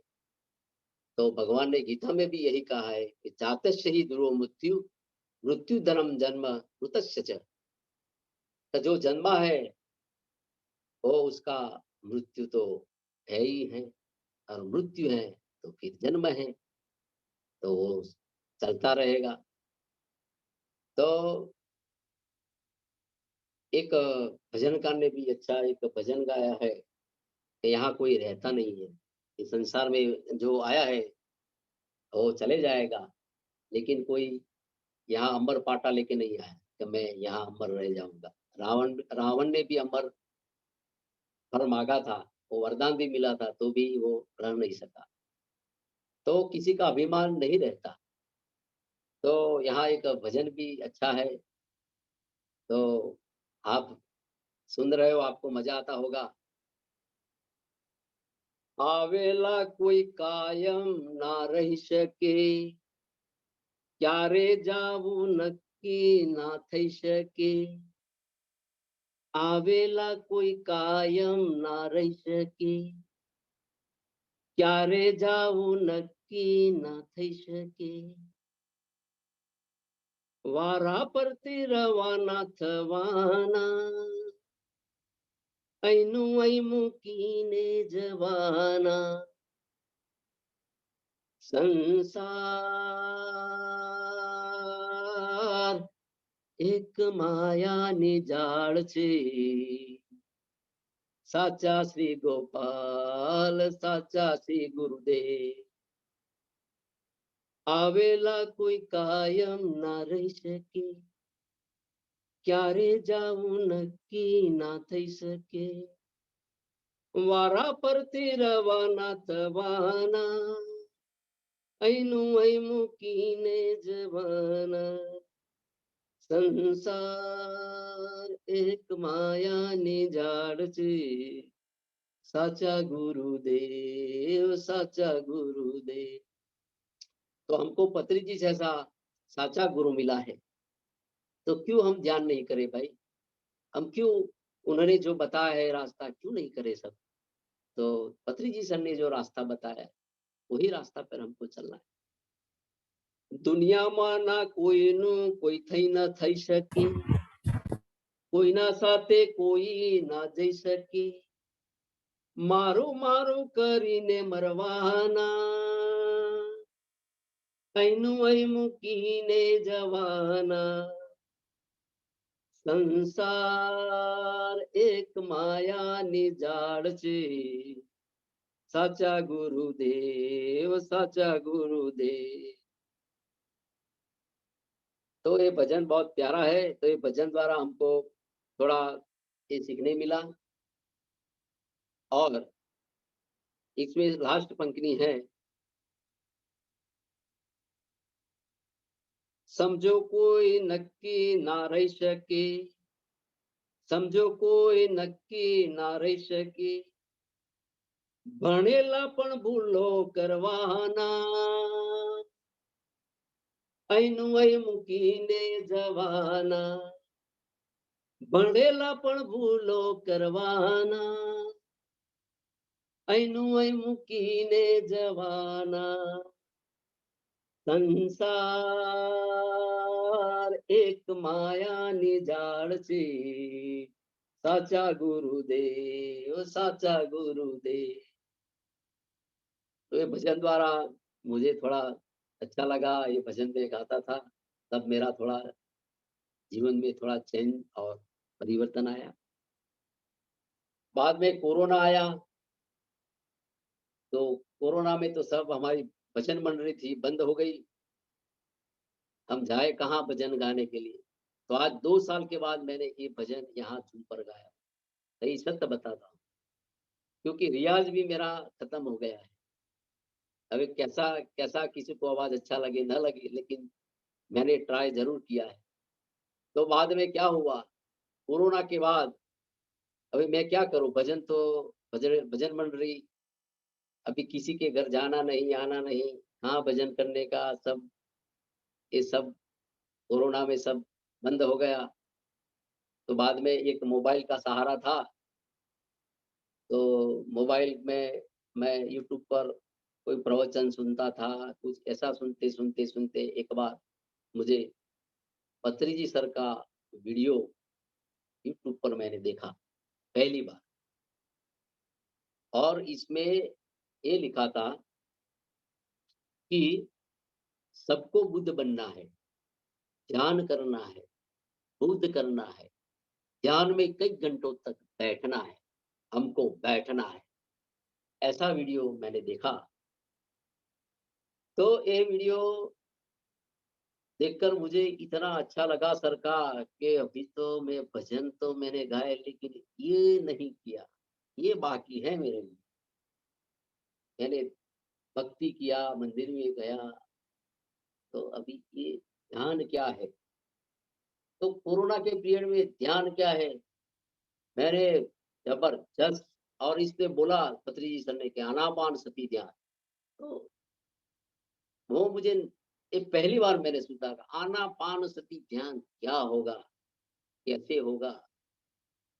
तो भगवान ने गीता में भी यही कहा है कि जातस्य ही ध्रुव मृत्यु, मृत्यु धर्म जन्म मृतस्य च। तो जो जन्मा है वो उसका मृत्यु तो है ही है, और मृत्यु है तो फिर जन्म है, तो वो चलता रहेगा। तो एक भजनकार ने भी अच्छा एक भजन गाया है कि यहाँ कोई रहता नहीं है, इस संसार में जो आया है वो चले जाएगा, लेकिन कोई यहाँ अमर पाटा लेके नहीं आया कि मैं यहाँ अमर रह जाऊंगा। रावण ने भी अमर फल मांगा था, वो वरदान भी मिला था, तो भी वो रह नहीं सका। तो किसी का अभिमान नहीं रहता। तो यहाँ एक भजन भी अच्छा है। तो आप सुन रहे हो, आपको मजा आता होगा। आवेला कोई कायम ना रही सके, क्यारे जावू नक्की ना थई सके। आवेला कोई कायम ना रही सके, क्यारे जावू नक्की ना थई सके। वारा परती रवाना थवाना, ऐनु ऐ मुकीने जवाना। संसार एक मायानी जाळ छे, साचा श्री गोपाल साचा श्री गुरुदेव। आवेला कोई कायम ना रही सके, क्यारे जाऊं नक्की ना थई सके। वारा परती रवाना थवाना, ऐनु ऐ मुकीने जवाना। संसार एक मायानी जाळ छे, साचा गुरुदेव साचा गुरुदेव। तो हमको पत्री जी जैसा साचा गुरु मिला है, तो क्यों हम ध्यान नहीं करें भाई? हम क्यों उन्होंने जो बताया है रास्ता क्यों नहीं करे सब? तो पत्री जी सर ने जो रास्ता बताया वही रास्ता पर हमको चलना है। दुनियाમાં ના કોઈનું કોઈ થઈ ન થઈ શકે, કોઈના સાથે કોઈ ના જઈ શકે, મારું મારું કરીને મરવાના, અહીંનું અહીં મૂકીને જવાના, સંસાર એક માયાની ઝાડ છે, સાચા ગુરુદેવ સાચા ગુરુદેવ। तो ये भजन बहुत प्यारा है, तो ये भजन द्वारा हमको थोड़ा ये सीखने मिला। और इसमें लास्ट पंक्ति है, समझो कोई नक्की ना रह सके, समझो कोई नक्की ना रह सके, भणेला पण भूलो करवाना, અહીંનું અહીં મૂકીને જવાના, ભણેલા પણ ભૂલો કરવાના, અહીંનું અહીં મૂકીને જવાના, સંસાર એક માયાની ઝાડ છે, સાચા ગુરુદેવ સાચા ગુરુદેવ। तो ये भजन द्वारा मुझे थोड़ा अच्छा लगा, ये भजन में गाता था, तब मेरा थोड़ा जीवन में थोड़ा चेंज और परिवर्तन आया। बाद में कोरोना आया, तो कोरोना में तो सब हमारी भजन मंडली थी बंद हो गई, हम जाए कहाँ भजन गाने के लिए। तो आज 2 साल के बाद मैंने ये भजन यहाँ झूम पर गाया। सही सत्य बताता हूँ, क्योंकि रियाज भी मेरा खत्म हो गया है। अभी कैसा कैसा किसी को आवाज अच्छा लगे न लगे, लेकिन मैंने ट्राई जरूर किया है। तो बाद में क्या हुआ, कोरोना के बाद अभी मैं क्या करूं, भजन तो भजन भजन मंडली, अभी किसी के घर जाना नहीं आना नहीं, कहाँ भजन करने का, सब ये सब कोरोना में सब बंद हो गया। तो बाद में एक मोबाइल का सहारा था, तो मोबाइल में मैं यूट्यूब पर कोई प्रवचन सुनता था, कुछ ऐसा सुनते सुनते सुनते एक बार मुझे पत्री जी सर का वीडियो यूट्यूब पर मैंने देखा पहली बार, और इसमें ये लिखा था कि सबको बुद्ध बनना है, ध्यान करना है, बुद्ध करना है, ध्यान में कई घंटों तक बैठना है, हमको बैठना है। ऐसा वीडियो मैंने देखा। तो ये वीडियो देखकर मुझे इतना अच्छा लगा सर का, कि अभी तो मैं भजन तो मैंने गाए, लेकिन ये नहीं किया, ये बाकी है मेरे लिए। मैंने भक्ति किया, मंदिर में गया, तो अभी ये ध्यान क्या है। तो कोरोना के पीरियड में ध्यान क्या है, मैंने जबरदस्त, और इसने बोला पत्री जी सर ने कि आनापान सती ध्यान, तो वो मुझे ये पहली बार मैंने सुना था, आनापान सती ध्यान क्या होगा, कैसे होगा।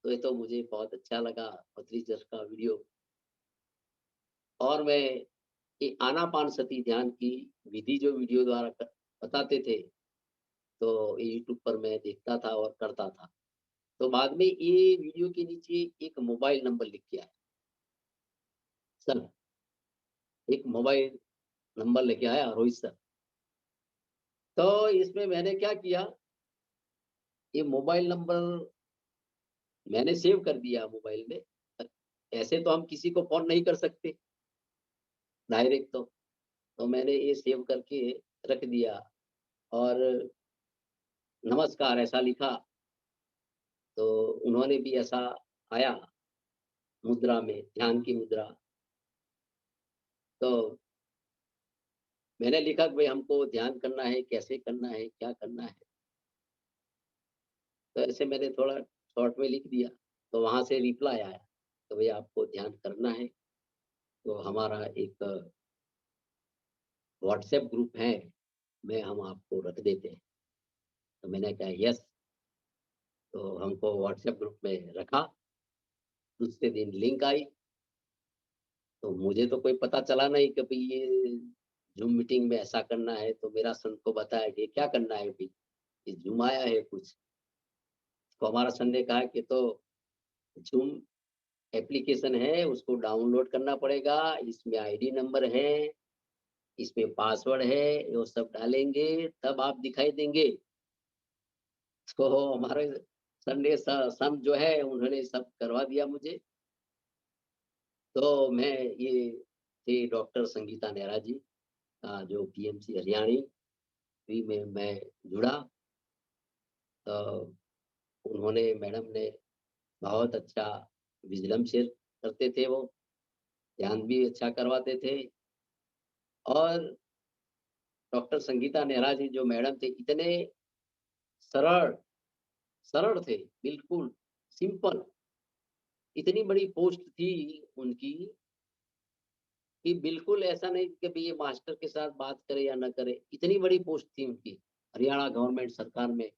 तो ये तो मुझे बहुत अच्छा लगा पत्री जी का वीडियो। और मैं ये आनापान सती ध्यान की विधि जो वीडियो द्वारा बताते थे, तो यूट्यूब पर मैं देखता था और करता था। तो बाद में ये वीडियो के नीचे एक मोबाइल नंबर लिख के आया सर, एक मोबाइल नंबर लेके आया रोहित सर। तो इसमें मैंने क्या किया, ये मोबाइल नंबर मैंने सेव कर दिया मोबाइल में। ऐसे तो हम किसी को फोन नहीं कर सकते डायरेक्ट, तो मैंने ये सेव करके रख दिया, और नमस्कार ऐसा लिखा। तो उन्होंने भी ऐसा आया मुद्रा में, ध्यान की मुद्रा। तो मैंने लिखा कि भाई हमको ध्यान करना है, कैसे करना है, क्या करना है। तो ऐसे मैंने थोड़ा शॉर्ट में लिख दिया, तो वहां से रिप्लाई आया, तो भाई आपको ध्यान करना है, तो हमारा एक व्हाट्सएप ग्रुप है, में हम आपको रख देते हैं। तो मैंने कहा यस। तो हमको व्हाट्सएप ग्रुप में रखा। दूसरे दिन लिंक आई, तो मुझे तो कोई पता चला नहीं कि भाई ये जूम मीटिंग में ऐसा करना है। तो मेरा सन को बताया कि क्या करना है भाई, ये जूम आया है कुछ। तो हमारा सन ने कहा कि तो जूम एप्लीकेशन है, उसको डाउनलोड करना पड़ेगा, इसमें आईडी नंबर है, इसमें पासवर्ड है, वो सब डालेंगे तब आप दिखाई देंगे। तो हमारे सन जो है उन्होंने सब करवा दिया मुझे। तो मैं ये थे डॉक्टर संगीता नेहरा जी, जो पीएमसी हरियाणी भी में मैं जुड़ा। तो उन्होंने, मैडम ने बहुत अच्छा विजडम शेयर करते थे, वो ध्यान भी अच्छा करवाते थे। और डॉक्टर संगीता नेहरा जी जो मैडम थे, इतने सरल सरल थे, बिल्कुल सिंपल। इतनी बड़ी पोस्ट थी उनकी कि बिल्कुल ऐसा नहीं कि भाई ये मास्टर के साथ बात करे या ना करे। इतनी बड़ी पोस्ट थी उनकी हरियाणा गवर्नमेंट सरकार में,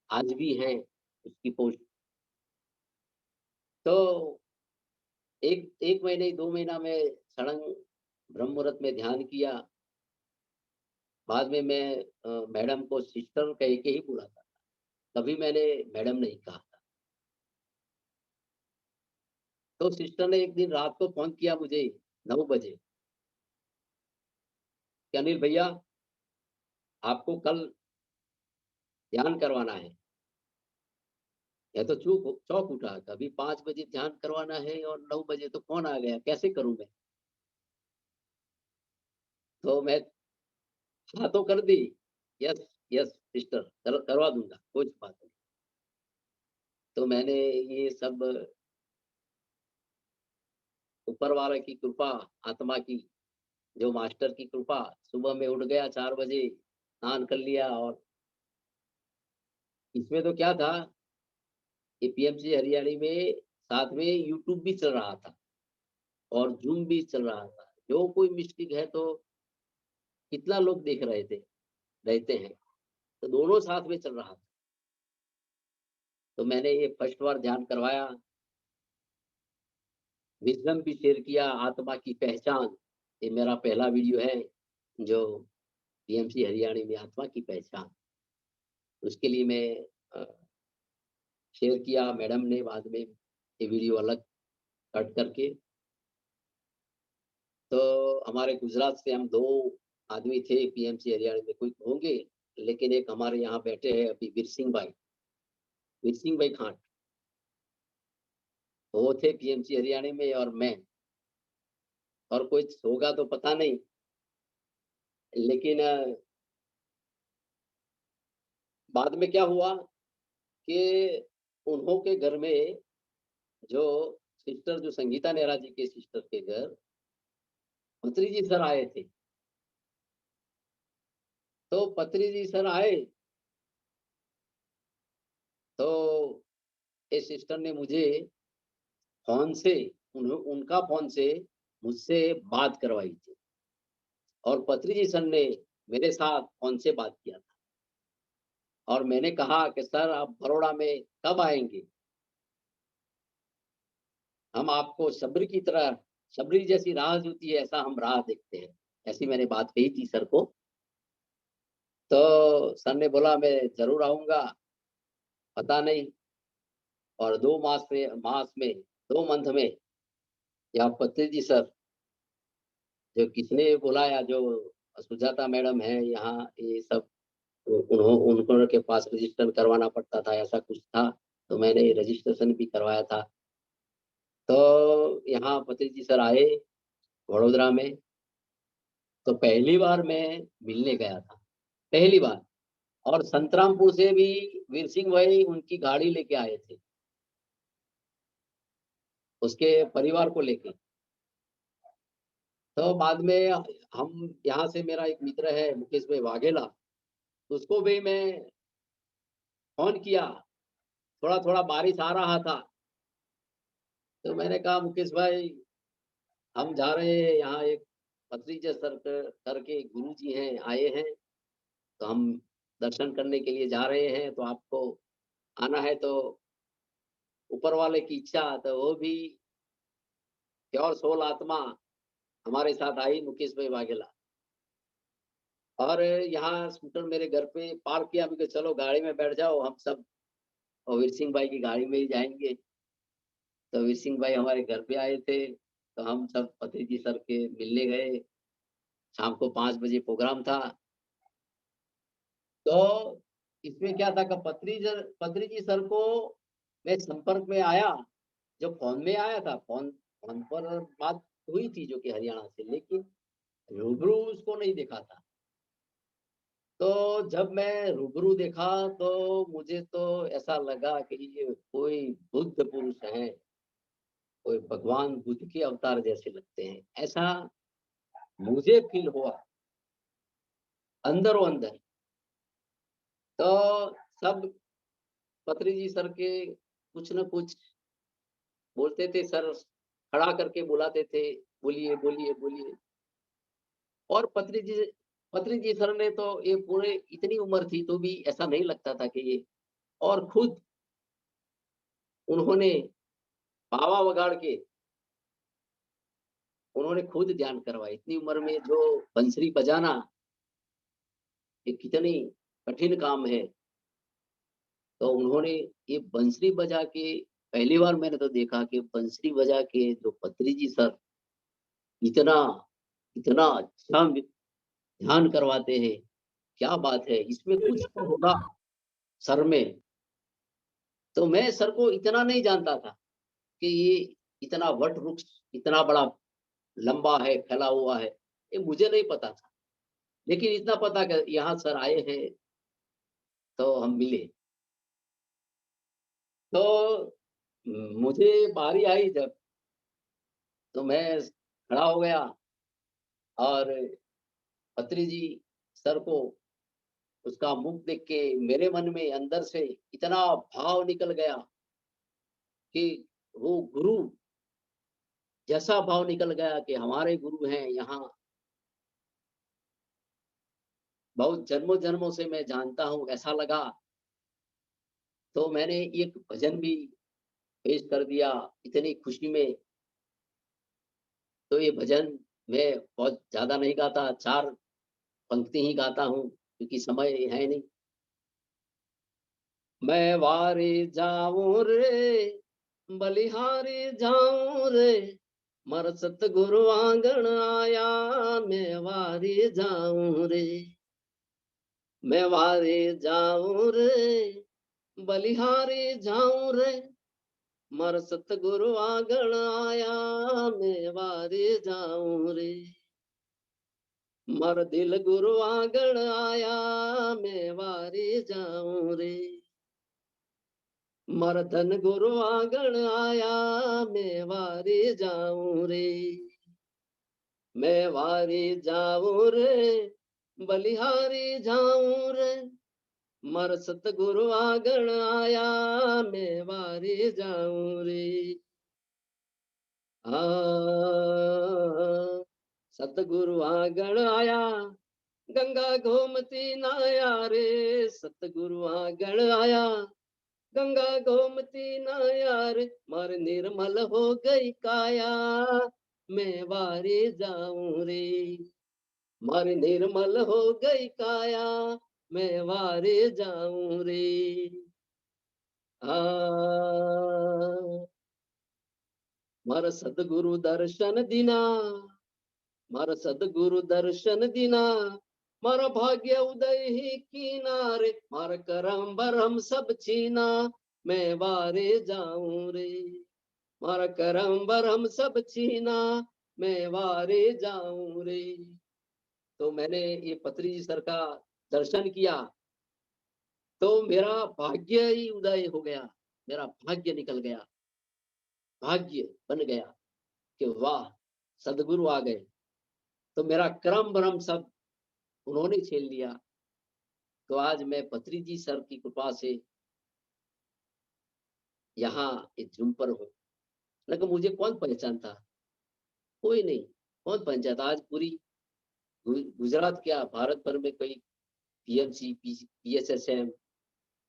आज भी है उसकी पोस्ट। तो एक एक महीने 2 महीना में सड़ंग ब्रह्म मुहूर्त में ध्यान किया। बाद में मैं मैडम को सिस्टर कह के ही बुलाता था, कभी मैंने मैडम नहीं कहा था। तो सिस्टर ने एक दिन रात को फोन किया मुझे 9 बजे कि अनिल भैया, आपको कल ध्यान करवाना है। यह तो चौक उठा, कभी 5 बजे ध्यान करवाना है और 9 बजे तो फोन आ गया, कैसे करूं मैं। तो मैं हाँ तो कर दी, यस यस सिस्टर, करवा दूंगा, कोई बात नहीं। तो मैंने ये सब ऊपर वाले की कृपा, आत्मा की, जो मास्टर की कृपा, सुबह में उठ गया 4 बजे, स्नान कर लिया। और इसमें तो क्या था कि पीएमसी हरियाणी में साथ में यूट्यूब भी चल रहा था और जूम भी चल रहा था। जो कोई मिस्टेक है तो कितना लोग देख रहे थे, रहते हैं, तो दोनों साथ में चल रहा था। तो मैंने ये फर्स्ट बार ध्यान करवाया, विजडम भी शेयर किया, आत्मा की पहचान, ये मेरा पहला वीडियो है जो पीएमसी हरियाणा में आत्मा की पहचान, उसके लिए मैं शेयर किया। मैडम ने बाद में ये वीडियो अलग कट करके, तो हमारे गुजरात से हम 2 आदमी थे पीएमसी हरियाणा में, कोई होंगे, लेकिन एक हमारे यहाँ बैठे हैं अभी वीर सिंह भाई खाट, वो थे पीएमसी हरियाणा में, और मैं, और कोई होगा तो पता नहीं। लेकिन बाद में क्या हुआ कि उन्हों के घर में, जो सिस्टर, जो संगीता नेहरा जी के सिस्टर के घर पत्री जी सर आए थे। तो पत्री जी सर आए, तो इस सिस्टर ने मुझे फोन से, उनका फोन से मुझसे बात करवाई थी, और पत्री जी सर ने मेरे साथ फोन से बात किया था। और मैंने कहा कि सर आप बड़ौदा में कब आएंगे, हम आपको सब्र की तरह, सब्री जैसी राह होती है ऐसा हम राह देखते हैं। ऐसी मैंने बात कही थी सर को। तो सर ने बोला मैं जरूर आऊंगा, पता नहीं। और 2 मंथ में, या पत्री जी सर, जो किसने बुलाया, जो सुजाता मैडम है यहाँ, ये सब उनको के पास रजिस्टर करवाना पड़ता था, ऐसा कुछ था। तो मैंने रजिस्ट्रेशन भी करवाया था। तो यहाँ पत्री जी सर आए वडोदरा में। तो पहली बार मैं मिलने गया था, पहली बार। और संतरामपुर से भी वीर सिंह भाई उनकी गाड़ी लेके आए थे, उसके परिवार को लेके। तो बाद में हम, यहाँ से मेरा एक मित्र है मुकेश भाई वाघेला, उसको भी मैं फोन किया, थोड़ा थोड़ा बारिश आ रहा था। तो मैंने कहा मुकेश भाई, हम जा रहे हैं यहाँ एक पत्रीजी सर के गुरु जी हैं, आए हैं, तो हम दर्शन करने के लिए जा रहे हैं, तो आपको आना है, तो ऊपर वाले की इच्छा, तो वो भी प्योर सोल आत्मा हमारे साथ आई, मुकेश भाई वाघेला। और यहाँ स्कूटर मेरे घर पे पार्क किया, भी चलो गाड़ी में बैठ जाओ, हम सब और वीर सिंह भाई की गाड़ी में ही जाएंगे। तो वीर सिंह भाई हमारे घर पे आए थे, तो हम सब पत्रीजी सर के मिलने गए। शाम को 5 बजे प्रोग्राम था। तो इसमें क्या था कि पत्रीजी सर को मैं संपर्क में आया, जो फोन में आया था, फोन फोन पर बात हुई थी जो कि हरियाणा से, लेकिन रूबरू उसको नहीं देखा था। तो जब मैं रूबरू देखा तो मुझे तो ऐसा लगा कि ये कोई बुद्ध पुरुष है, कोई भगवान बुद्ध के अवतार जैसे लगते हैं, ऐसा मुझे फील हुआ अंदरों अंदर। तो सब पत्रीजी सर के कुछ न कुछ बोलते थे, सर खड़ा करके बुलाते थे, बोलिए बोलिए बोलिए। और पत्रीजी सर ने तो ये पूरे इतनी उम्र थी तो भी ऐसा नहीं लगता था कि ये, और खुद उन्होंने बाबा वगाड़ के उन्होंने खुद ध्यान करवाया। इतनी उम्र में जो बंसरी बजाना, ये कितनी कठिन काम है। तो उन्होंने ये बंसरी बजा के, पहली बार मैंने तो देखा कि बंसरी बजा के जो पत्रीजी सर इतना इतना अच्छा ध्यान करवाते हैं, क्या बात है, इसमें कुछ तो होगा सर में। तो मैं सर को इतना नहीं जानता था कि ये इतना वट वृक्ष इतना बड़ा लंबा है, फैला हुआ है, ये मुझे नहीं पता था। लेकिन इतना पता कि यहाँ सर आए हैं, तो हम मिले। तो मुझे बारी आई जब, तो मैं खड़ा हो गया और पत्री जी सर को, उसका मुख देख के मेरे मन में अंदर से इतना भाव निकल गया कि वो गुरु जैसा भाव निकल गया कि हमारे गुरु हैं यहाँ, बहुत जन्मों जन्मों से मैं जानता हूँ, ऐसा लगा। तो मैंने एक भजन भी पेश कर दिया इतनी खुशी में। तो ये भजन मैं बहुत ज्यादा नहीं गाता, 4 पंक्ति ही गाता हूँ क्योंकि समय है नहीं। मैं वारे जाऊं रे, बलिहारी जाऊं रे, मर सतगुरु आंगन आया, मैं वारे जाऊं रे। मैं वारे जाऊं रे, बलिहारी जाऊं रे, मर सतगुरु आंगन आया, मैं वारे जाऊं रे। मर दिल गुरु आंगन आया, मैं वारे जाऊं रे। मर धन गुरु आंगन आया, मैं वारे जाऊं रे। मैं वारे जाऊं रे, बलिहारी जाऊं रे, मर सतगुरु आंगन आया, मैं वारे जाऊं रे। सतगुरु आंगन आया, गंगा गोमती नाया रे, सतगुरु आंगन आया, गंगा गोमती नाया रे, मार निर्मल हो गई काया, मैं वारे जाऊं रे। मार निर्मल हो गई काया, मैं वारे जाऊं रे। मार सदगुरु दर्शन दिना, मार सदगुरु दर्शन दिना, मारा भाग्य उदय ही किनारे, मार करम भरम सब छीना, मैं वारे जाऊं रे। मारा करम भरम सब छीना, मैं वारे जाऊं रे। तो मैंने ये पत्री सर का दर्शन किया, तो मेरा भाग्य ही उदय हो गया, मेरा भाग्य निकल गया, भाग्य बन गया कि वाह सदगुरु आ गए। तो मेरा क्रम भ्रम सब उन्होंने छीन लिया। तो आज मैं पत्री जी सर की कृपा से यहाँ इस जूम पर हूँ। लेकिन मुझे कौन पहचानता, कोई नहीं। कौन पंचायत आज पूरी गुजरात क्या भारत भर में कई पीएमसी, पीएसएसएम,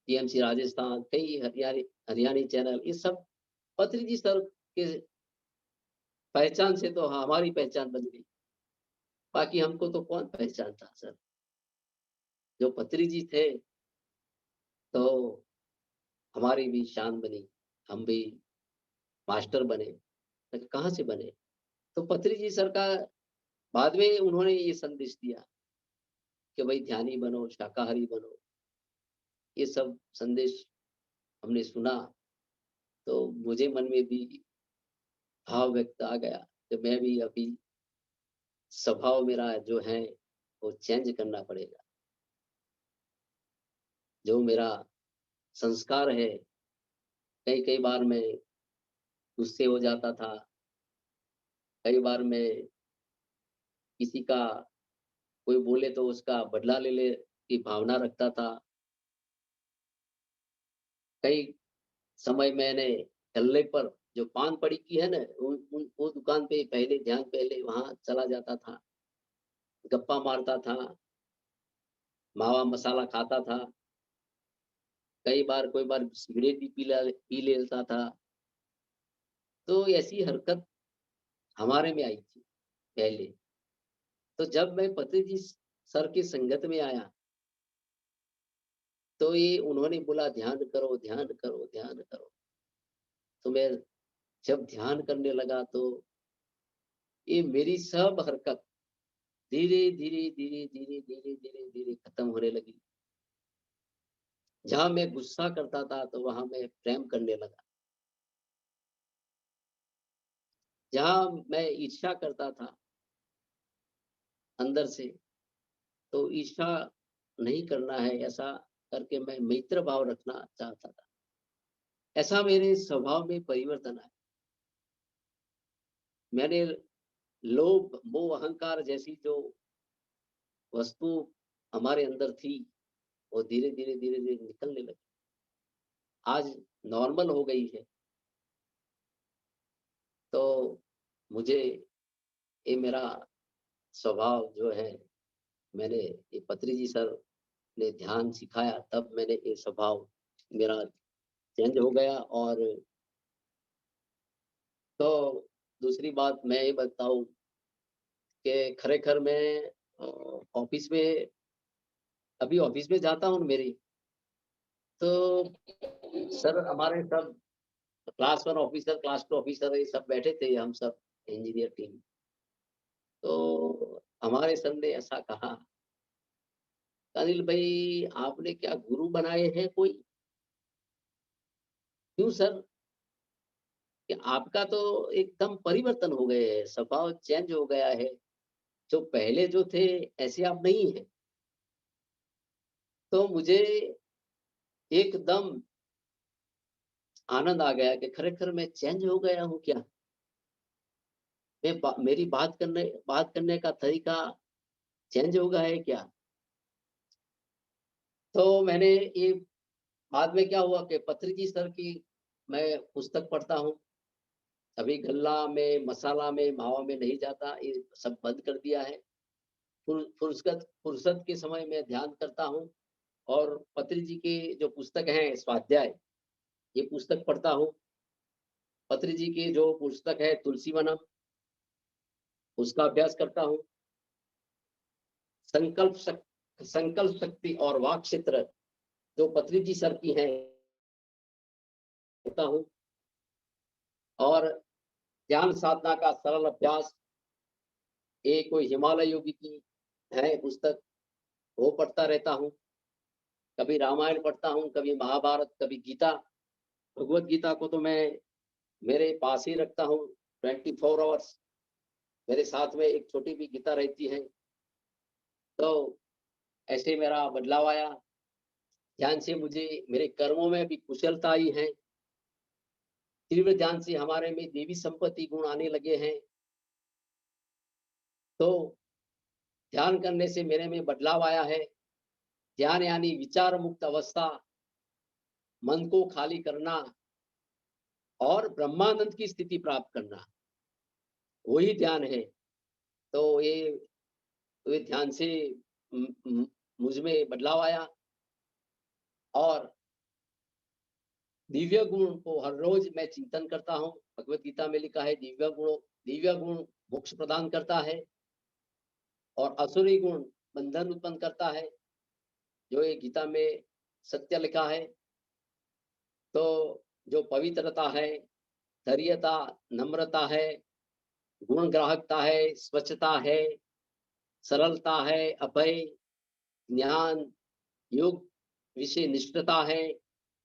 टीएमसी राजस्थान, कई हरियाणी चैनल, ये सब पत्री जी सर के पहचान से तो हमारी पहचान बन गई। बाकी हमको तो कौन पहचानता सर। जो पत्री जी थे तो हमारी भी शान बनी, हम भी मास्टर बने। तो कहाँ से बने? तो पत्री जी सर का बाद में उन्होंने ये संदेश दिया कि भाई ध्यानी बनो, शाकाहारी बनो। ये सब संदेश हमने सुना तो मुझे मन में भी भाव व्यक्त आ गया कि मैं भी अभी स्वभाव मेरा जो है वो चेंज करना पड़ेगा। जो मेरा संस्कार है, कई बार मैं गुस्से हो जाता था, कई बार मैं किसी का कोई बोले तो उसका बदला ले ले की भावना रखता था। कई समय मैंने गल्ले पर जो पान पड़ी की है ना, वो दुकान पे पहले वहां चला जाता था, गप्पा मारता था, मावा मसाला खाता था। कोई बार सिगरेट भी पी लेता था। तो ऐसी हरकत हमारे में आई थी पहले। तो जब मैं पत्री जी सर की संगत में आया तो ये उन्होंने बोला ध्यान करो, ध्यान करो, ध्यान करो। तो मैं जब ध्यान करने लगा तो ये मेरी सब हरकत धीरे धीरे धीरे धीरे धीरे धीरे धीरे खत्म होने लगी। जहां मैं गुस्सा करता था तो वहां मैं प्रेम करने लगा। जहां मैं ईर्ष्या करता था अंदर से, तो ईर्ष्या नहीं करना है, ऐसा करके मैं मित्र भाव रखना चाहता था। ऐसा मेरे स्वभाव में परिवर्तन आया। मैंने लोभ, मोह, अहंकार जैसी जो वस्तु हमारे अंदर थी वो धीरे धीरे धीरे धीरे निकलने लगी। आज नॉर्मल हो गई है। तो मुझे ये मेरा स्वभाव जो है, मैंने ये पत्री जी सर ने ध्यान सिखाया, तब मैंने ये स्वभाव मेरा चेंज हो गया। और तो दूसरी बात मैं ये बताऊं कि खरेखर मैं ऑफिस में अभी ऑफिस में जाता हूँ मेरी, तो सर हमारे सब क्लास 1 ऑफिसर, क्लास 2 ऑफिसर ये सब बैठे थे, हम सब इंजीनियर टीम। तो हमारे सर ने ऐसा कहा, अनिल भाई आपने क्या गुरु बनाए हैं कोई? क्यों सर? कि आपका तो एकदम परिवर्तन हो गए है, स्वभाव चेंज हो गया है। जो पहले जो थे ऐसे आप नहीं है। तो मुझे एकदम आनंद आ गया कि खरेखर मैं चेंज हो गया हूँ क्या? मेरी बात करने का तरीका चेंज हो गया है क्या? तो मैंने ये बाद में क्या हुआ कि पत्री जी सर की मैं पुस्तक पढ़ता हूँ। अभी गल्ला में, मसाला में, मावा में नहीं जाता, ये सब बंद कर दिया है। फुर्सत के समय में ध्यान करता हूँ। और पत्री जी की जो पुस्तक है स्वाध्याय, ये पुस्तक पढ़ता हूँ। पत्री जी की जो पुस्तक है तुलसी वनम, उसका अभ्यास करता हूँ। संकल्प शक्ति और वाक क्षेत्र जो पत्री जी सर की है करता हूँ। और ध्यान साधना का सरल अभ्यास, ये कोई हिमालय योगी की है पुस्तक, वो पढ़ता रहता हूँ। कभी रामायण पढ़ता हूँ, कभी महाभारत, कभी गीता। भगवत गीता को तो मैं मेरे पास ही रखता हूँ 24 आवर्स। मेरे साथ में एक छोटी भी गीता रहती है। तो ऐसे मेरा बदलाव आया। ध्यान से मुझे मेरे कर्मों में भी कुशलता आई है। तीव्र ध्यान से हमारे में देवी संपत्ति गुण आने लगे हैं। तो ध्यान करने से मेरे में बदलाव आया है। ध्यान यानी विचार मुक्त अवस्था, मन को खाली करना और ब्रह्मानंद की स्थिति प्राप्त करना, वही ध्यान है। तो ये ध्यान से मुझ में बदलाव आया और दिव्य गुण को हर रोज मैं चिंतन करता हूँ। भगवत गीता में लिखा है दिव्य गुण मोक्ष प्रदान करता है और असुरी गुण बंधन उत्पन्न करता है, जो ये गीता में सत्य लिखा है। तो जो पवित्रता है, धैर्यता, नम्रता है, गुण ग्राहकता है, स्वच्छता है, सरलता है, अभय, ज्ञान, योग विषय निष्ठता है,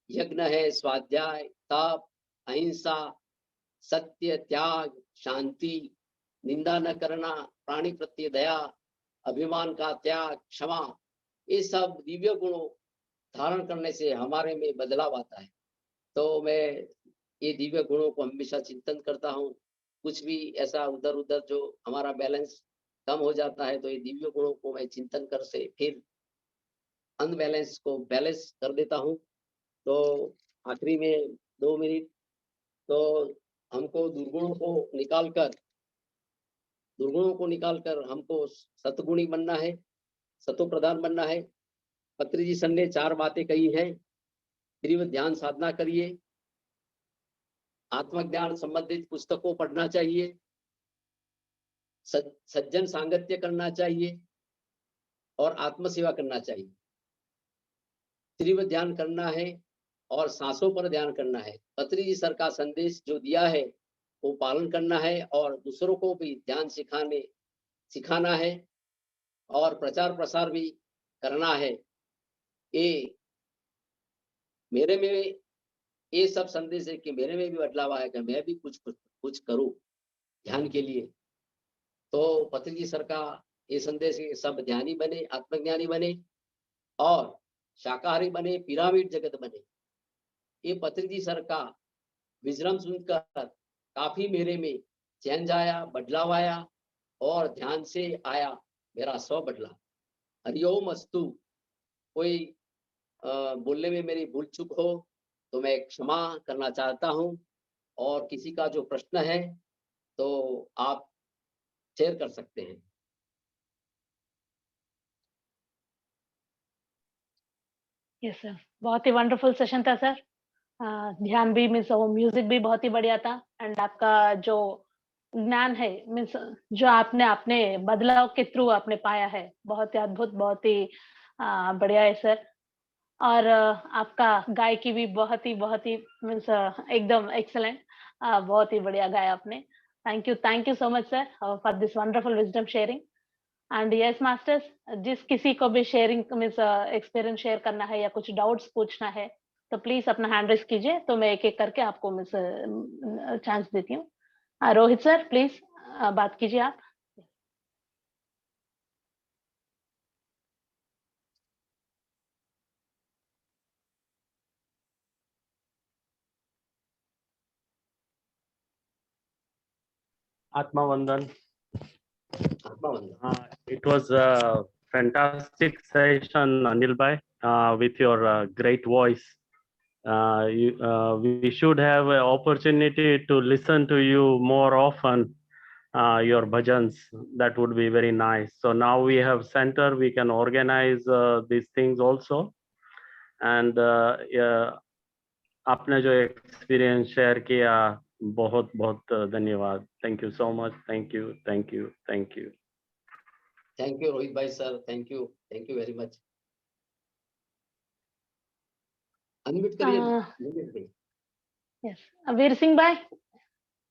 यज्ञ है, स्वाध्याय, तप, अहिंसा, सत्य, त्याग, शांति, निंदा न करना, प्राणी प्रत्ये दया, अभिमान का त्याग, क्षमा, ये सब दिव्य गुणों धारण करने से हमारे में बदलाव आता है। तो मैं ये दिव्य गुणों को हमेशा चिंतन करता हूँ। कुछ भी ऐसा उधर उधर जो हमारा बैलेंस कम हो जाता है, तो ये दिव्य गुणों को मैं चिंतन कर से फिर अनबैलेंस को बैलेंस कर देता हूँ। तो आखिरी में 2 मिनट, तो हमको दुर्गुणों को निकालकर हमको सतगुणी बनना है, सतो प्रधान बनना है। पत्री जी सन ने 4 बातें कही हैं। तीव्र ध्यान साधना करिए, आत्मज्ञान संबंधित पुस्तकों पढ़ना चाहिए, सज्जन सांगत्य करना चाहिए और आत्म सेवा करना चाहिए। तीव्र ध्यान करना है और सांसों पर ध्यान करना है। पत्री जी सर का संदेश जो दिया है वो पालन करना है और दूसरों को भी ध्यान सिखाना है और प्रचार प्रसार भी करना है। ये मेरे में ये सब संदेश है कि मेरे में भी बदलाव आएगा, मैं भी कुछ करूं ध्यान के लिए। तो पत्री जी सर का ये संदेश है, सब ध्यानी बने, आत्मज्ञानी बने और शाकाहारी बने, पिरामिड जगत बने। ये पत्री जी सर का विजडम सुनकर काफी मेरे में चेंज आया, बदलाव आया और ध्यान से आया मेरा स्व बदला। हरिओम अस्तु। कोई बोलने में मेरी भूल चूक हो तो मैं क्षमा करना चाहता हूं और किसी का जो प्रश्न है तो आप शेयर कर सकते हैं। यस सर, बहुत ही वंडरफुल सेशन था सर। ध्यान भी मीन्स वो म्यूजिक भी बहुत ही बढ़िया था एंड आपका जो ज्ञान है मीन्स जो आपने अपने बदलाव के थ्रू आपने पाया है, बहुत ही अद्भुत, बहुत ही बढ़िया है सर। और आपका गायकी भी बहुत ही मीन्स एकदम एक्सेलेंट, बहुत ही बढ़िया गाया आपने। Thank you so much sir for this wonderful wisdom sharing. And yes masters, जिस किसी को भी शेयरिंग मीन्स एक्सपीरियंस शेयर करना है या कुछ डाउट्स पूछना है तो प्लीज अपना हैंड रेस कीजिए, तो मैं एक एक करके आपको मीन्स चांस देती हूँ। रोहित सर प्लीज बात कीजिए आप। Atma Vandan. आत्मवंदन। It was a fantastic session, Anil Bhai, with your great voice. We should have an opportunity to listen to you more often, your bhajans. That would be very nice. So now we have center, we can organize these things also. And आपने जो experience share किया, बहुत बहुत धन्यवाद। Thank you so much. Thank you Rohit भाई sir, thank you very much. Unmute करिए। Yes Veer Singh भाई,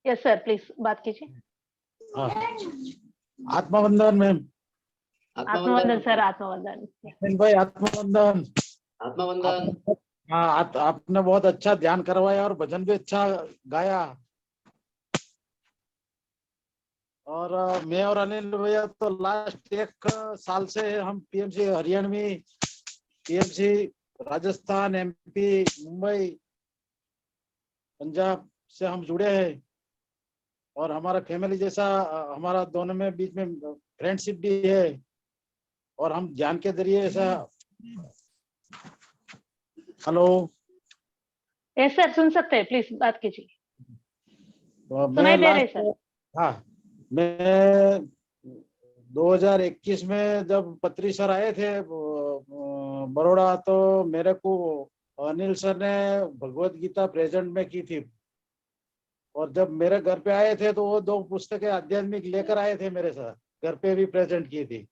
yes sir please बात कीजिए। आत्मवंदन मैम। आत्मवंदन सर, आत्मवंदन भाई, आत्मवंदन। हाँ, आपने बहुत अच्छा ध्यान करवाया और भजन भी अच्छा गाया। और मैं और अनिल भैया तो लास्ट 1 साल से हम PMC Haryanvi, PMC Rajasthan, MP, Mumbai, Punjab से हम जुड़े हैं और हमारा फैमिली जैसा हमारा दोनों में बीच में फ्रेंडशिप भी है और हम ध्यान के जरिए ऐसा। हेलो, यस सर, सुन सकते हैं, प्लीज बात कीजिए। तो सुनाई दे रहा है सर। हाँ, मैं 2021 में जब पत्री सर आए थे बड़ौदा, तो मेरे को अनिल सर ने भगवत गीता प्रेजेंट में की थी, और जब मेरे घर पे आए थे तो वो 2 पुस्तकें आध्यात्मिक लेकर आए थे मेरे साथ, घर पे भी प्रेजेंट की थी।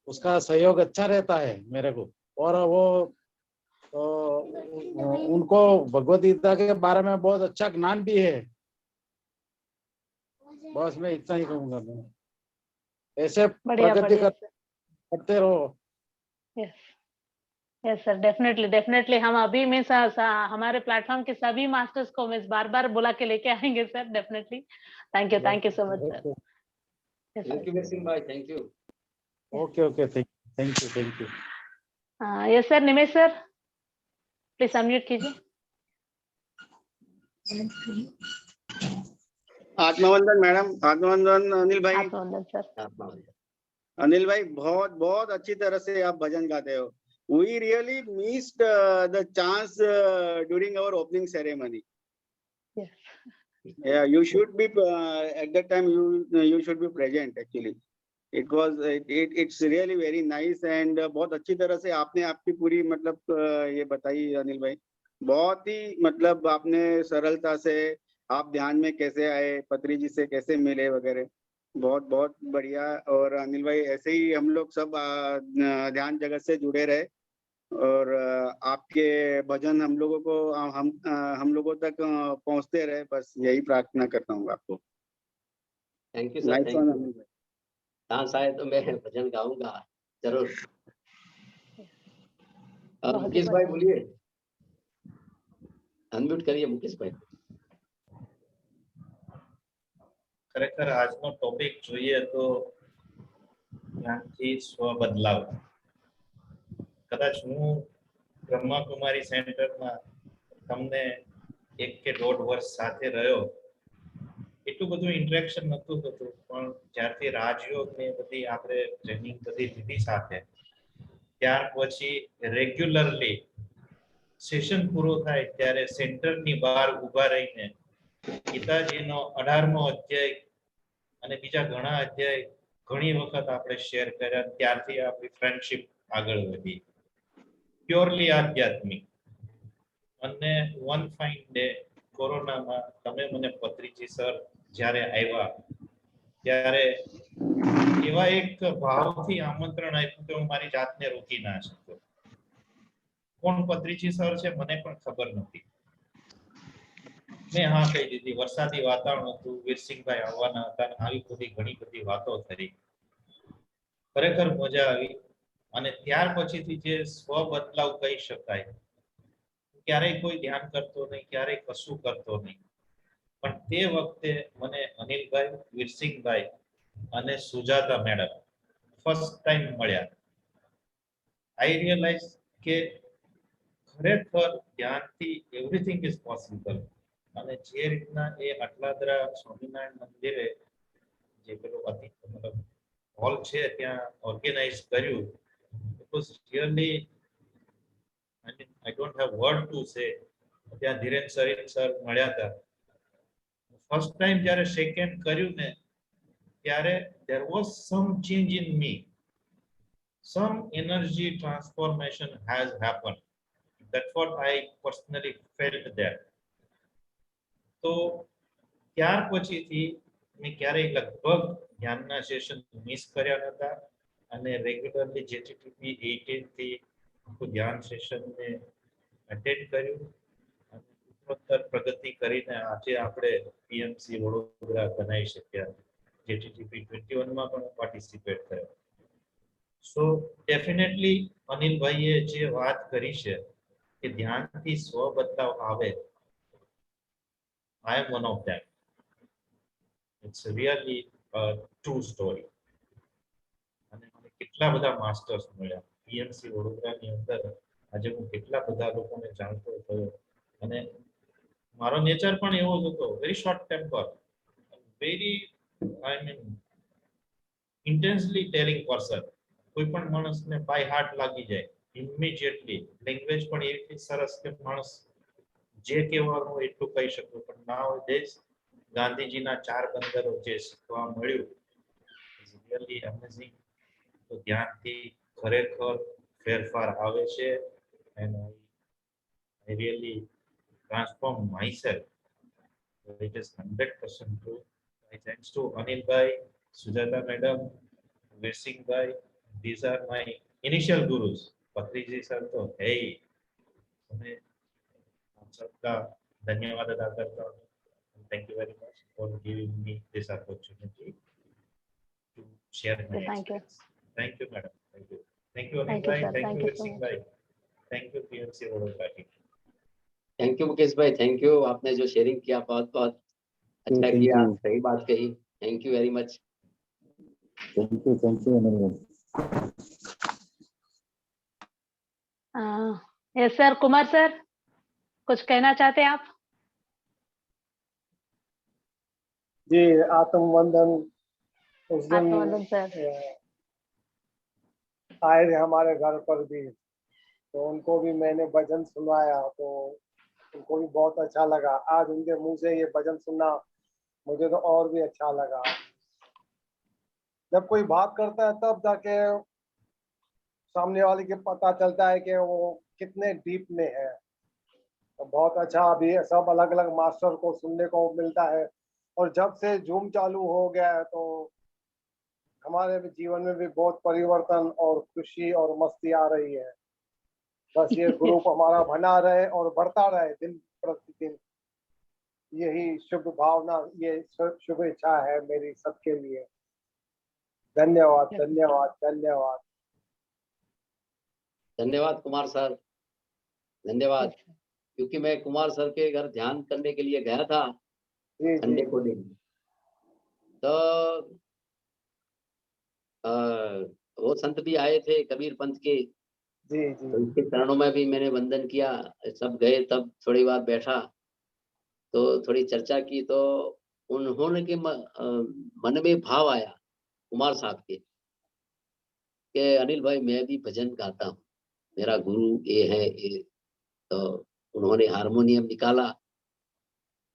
उसका सहयोग अच्छा रहता है मेरे को, और वो उनको भगवत गीता के बारे में बहुत अच्छा ज्ञान भी है। बस मैं इतना ही कहूंगा। मैं ऐसे बढ़िया प्रगति बढ़िया करते रहो। Yes yes sir, definitely definitely हम अभी में हमारे प्लेटफॉर्म के सभी मास्टर्स को मिस बार बुला के लेके आएंगे sir, definitely. Thank you so much sir. Thank you Singh भाई, thank you. Okay okay, thank you. Yes sir, Nimesh sir please unmute कीजिए। आत्मवंदन मैडम, आत्मवंदन अनिल भाई। आत्मवंदन सर। अनिल भाई बहुत बहुत अच्छी तरह से आप भजन गाते हो। We really missed the chance during our opening ceremony. Yes. Yeah, you should be at that time. You should be present. Actually, it's really very nice and बहुत अच्छी तरह से आपने आपकी पूरी मतलब ये बताई अनिल भाई। बहुत ही मतलब आपने सरलता से आप ध्यान में कैसे आए, पत्री जी से कैसे मिले वगैरह, बहुत बहुत बढ़िया। और अनिल भाई ऐसे ही हम लोग सब ध्यान जगत से जुड़े रहे, और आपके भजन हम लोगों को हम लोगों तक पहुंचते रहे, बस यही प्रार्थना करता हूँ आपको। Thank you sir, thank you. Chance आए तो मैं भजन गाऊंगा जरूर। अब मुकेश भाई बोलिए, अनम्यूट करिए मुकेश भाई। ખરેખર આજનો ટોપિક જોઈએ તો ધ્યાનથી સ્વ બદલાવ. કદાચ હું બ્રહ્માકુમારી સેન્ટરમાં તમને 1 કે 1.5 વર્ષ સાથે રહ્યો, એટલું બધું ઇન્ટરેક્શન નહોતું થતું, પણ જ્યારથી રાજયોગ ને બધી આપણે ટ્રેનિંગ બધી લીધી સાથે, ત્યાર પછી રેગ્યુલરલી સેશન પૂરો થાય ત્યારે સેન્ટરની બહાર ઊભા રહીને ગીતાજીનો 18મો અધ્યાય અને બીજા ઘણા અધ્યાય ઘણી વખત આપણે શેર કર્યા, ત્યારથી આપણી ફ્રેન્ડશિપ આગળ વધી, પ્યોરલી આધ્યાત્મિક. અને વન ફાઇન ડે કોરોનામાં તમે મને પત્રીજી સર જ્યારે આવ્યા ત્યારે એવા એક ભાવથી આમંત્રણ આપ્યું કે હું મારી જાતને રોકી ના શક્યો. કોણ પત્રીજી સર છે મને પણ ખબર નથી. મેં હા કહી દીધી. વરસાદી વાતાવરણ હતું, વીરસિંહભાઈ આવવાના હતા, આવી બધી ઘણી બધી વાતો થઈ. ખરેખર મજા આવી. અને ત્યાર પછીથી જે સ્વ બદલાવ કહી શકાય, ક્યારેય કોઈ ધ્યાન કરતો નહીં, ક્યારેય કશું કરતો નહીં, પણ તે વખતે મને અનિલભાઈ, વીરસિંહભાઈ અને સુજાતા મેડમ ફર્સ્ટ ટાઈમ મળ્યા. આઈ રિયલાઇઝ કે ખરેખર ધ્યાનથી એવરીથિંગ ઇઝ પોસિબલ. અને જે રીતના એ અટલાદરા સ્વામિનારાયણ મંદિરે જે પેલું મતલબ હોલ છે ત્યાં ઓર્ગેનાઇઝ કર્યું, it was really, I don't have word to say. ત્યાં ધીરેન સર મળ્યા હતા. ફર્સ્ટ ટાઈમ જ્યારે શેક હેન્ડ કર્યું ને ત્યારે there was some change in me, some energy transformation has happened. That's what I personally felt there. તો ત્યાર પછીથી મેં ક્યારેય લગભગ ધ્યાનના સેશન મિસ કર્યા નહોતા, અને રેગ્યુલરલી જેટીટીપી 18 થી આખું ધ્યાન સેશનને અટેન્ડ કર્યું, અને ઉત્તરોત્તર પ્રગતિ કરીને આજે આપણે પીએમસી વડોદરા બનાવી શક્યા. જેટીટીપી 21માં પણ પાર્ટિસિપેટ થયો. સો ડેફિનેટલી અનિલભાઈએ જે વાત કરી છે કે ધ્યાનથી સ્વ બદલાવ આવે, I am one of them. It's really a true story. અને મને કેટલા બધા માસ્ટર્સ મળ્યા પીએમસી વડોદરાની અંદર. આજે હું કેટલા બધા લોકોને જાણતો થયો, અને મારો નેચર પણ એવો જ હતો, very short temper, very I mean intensely telling person. કોઈ પણ માણસને બાય હાર્ટ લાગી જાય ઇમિડિયેટલી. લેંગ્વેજ પણ એવી સરસ કે માણસ જે કહેવાનું એટલું કહી શકું. પણ નાઉ ડેઝ ગાંધીજીના 4 બંદરો જે શીખવા મળ્યું, really amazing. તો ધ્યાનથી ખરેખર ફેરફાર આવે છે and I really transform myself. It is 100% true. Thanks to Anil bhai, Sujata madam, Veer Singh bhai. These are my initial gurus. Patriji sir to hey, मैं आप सबका धन्यवाद अदा करता हूँ. Thank you very much for giving me this opportunity to share my Thank you. experience. Thank you, madam. Thank you. Thank you, Anil Thank you, bhai. sir. Thank Thank you, you Veer so Singh much. bhai. Thank you, PMC Vadodara team. Thank you Mukesh भाई, thank you, आपने जो sharing किया बहुत बहुत अच्छा किया, सही बात कही, thank you very much. Thank you. Yes sir, Kumar sir कुछ कहना चाहते हैं आप? जी, आत्मवंदन। उस दिन आत्मवंदन सर। आए थे हमारे घर पर भी, तो उनको भी मैंने भजन सुनाया, तो उनको भी बहुत अच्छा लगा। आज उनके मुंह से ये भजन सुनना मुझे तो और भी अच्छा लगा। जब कोई बात करता है तब जाके सामने वाले के पता चलता है कि वो कितने डीप में है। तो बहुत अच्छा, अभी सब अलग अलग मास्टर को सुनने को मिलता है, और जब से जूम चालू हो गया है तो हमारे भी जीवन में भी बहुत परिवर्तन और खुशी और मस्ती आ रही है। बस ये ग्रुप हमारा बना रहे और बढ़ता रहे दिन प्रतिदिन, यही शुभ भावना, ये शुभ इच्छा है मेरी सबके लिए। धन्यवाद, धन्यवाद, धन्यवाद। धन्यवाद कुमार सर, धन्यवाद। क्योंकि मैं कुमार सर के घर ध्यान करने के लिए गया था संडे को दिन, तो वो संत भी आए थे कबीर पंथ के, तो इसके चरणों में भी मैंने वंदन किया। सब गए, तब थोड़ी बार बैठा तो थोड़ी चर्चा की, तो उन्होंने के मन में भाव आया कुमार साहब के कि अनिल भाई मैं भी भजन गाता हूँ, मेरा गुरु ये है ये। तो उन्होंने हारमोनियम निकाला,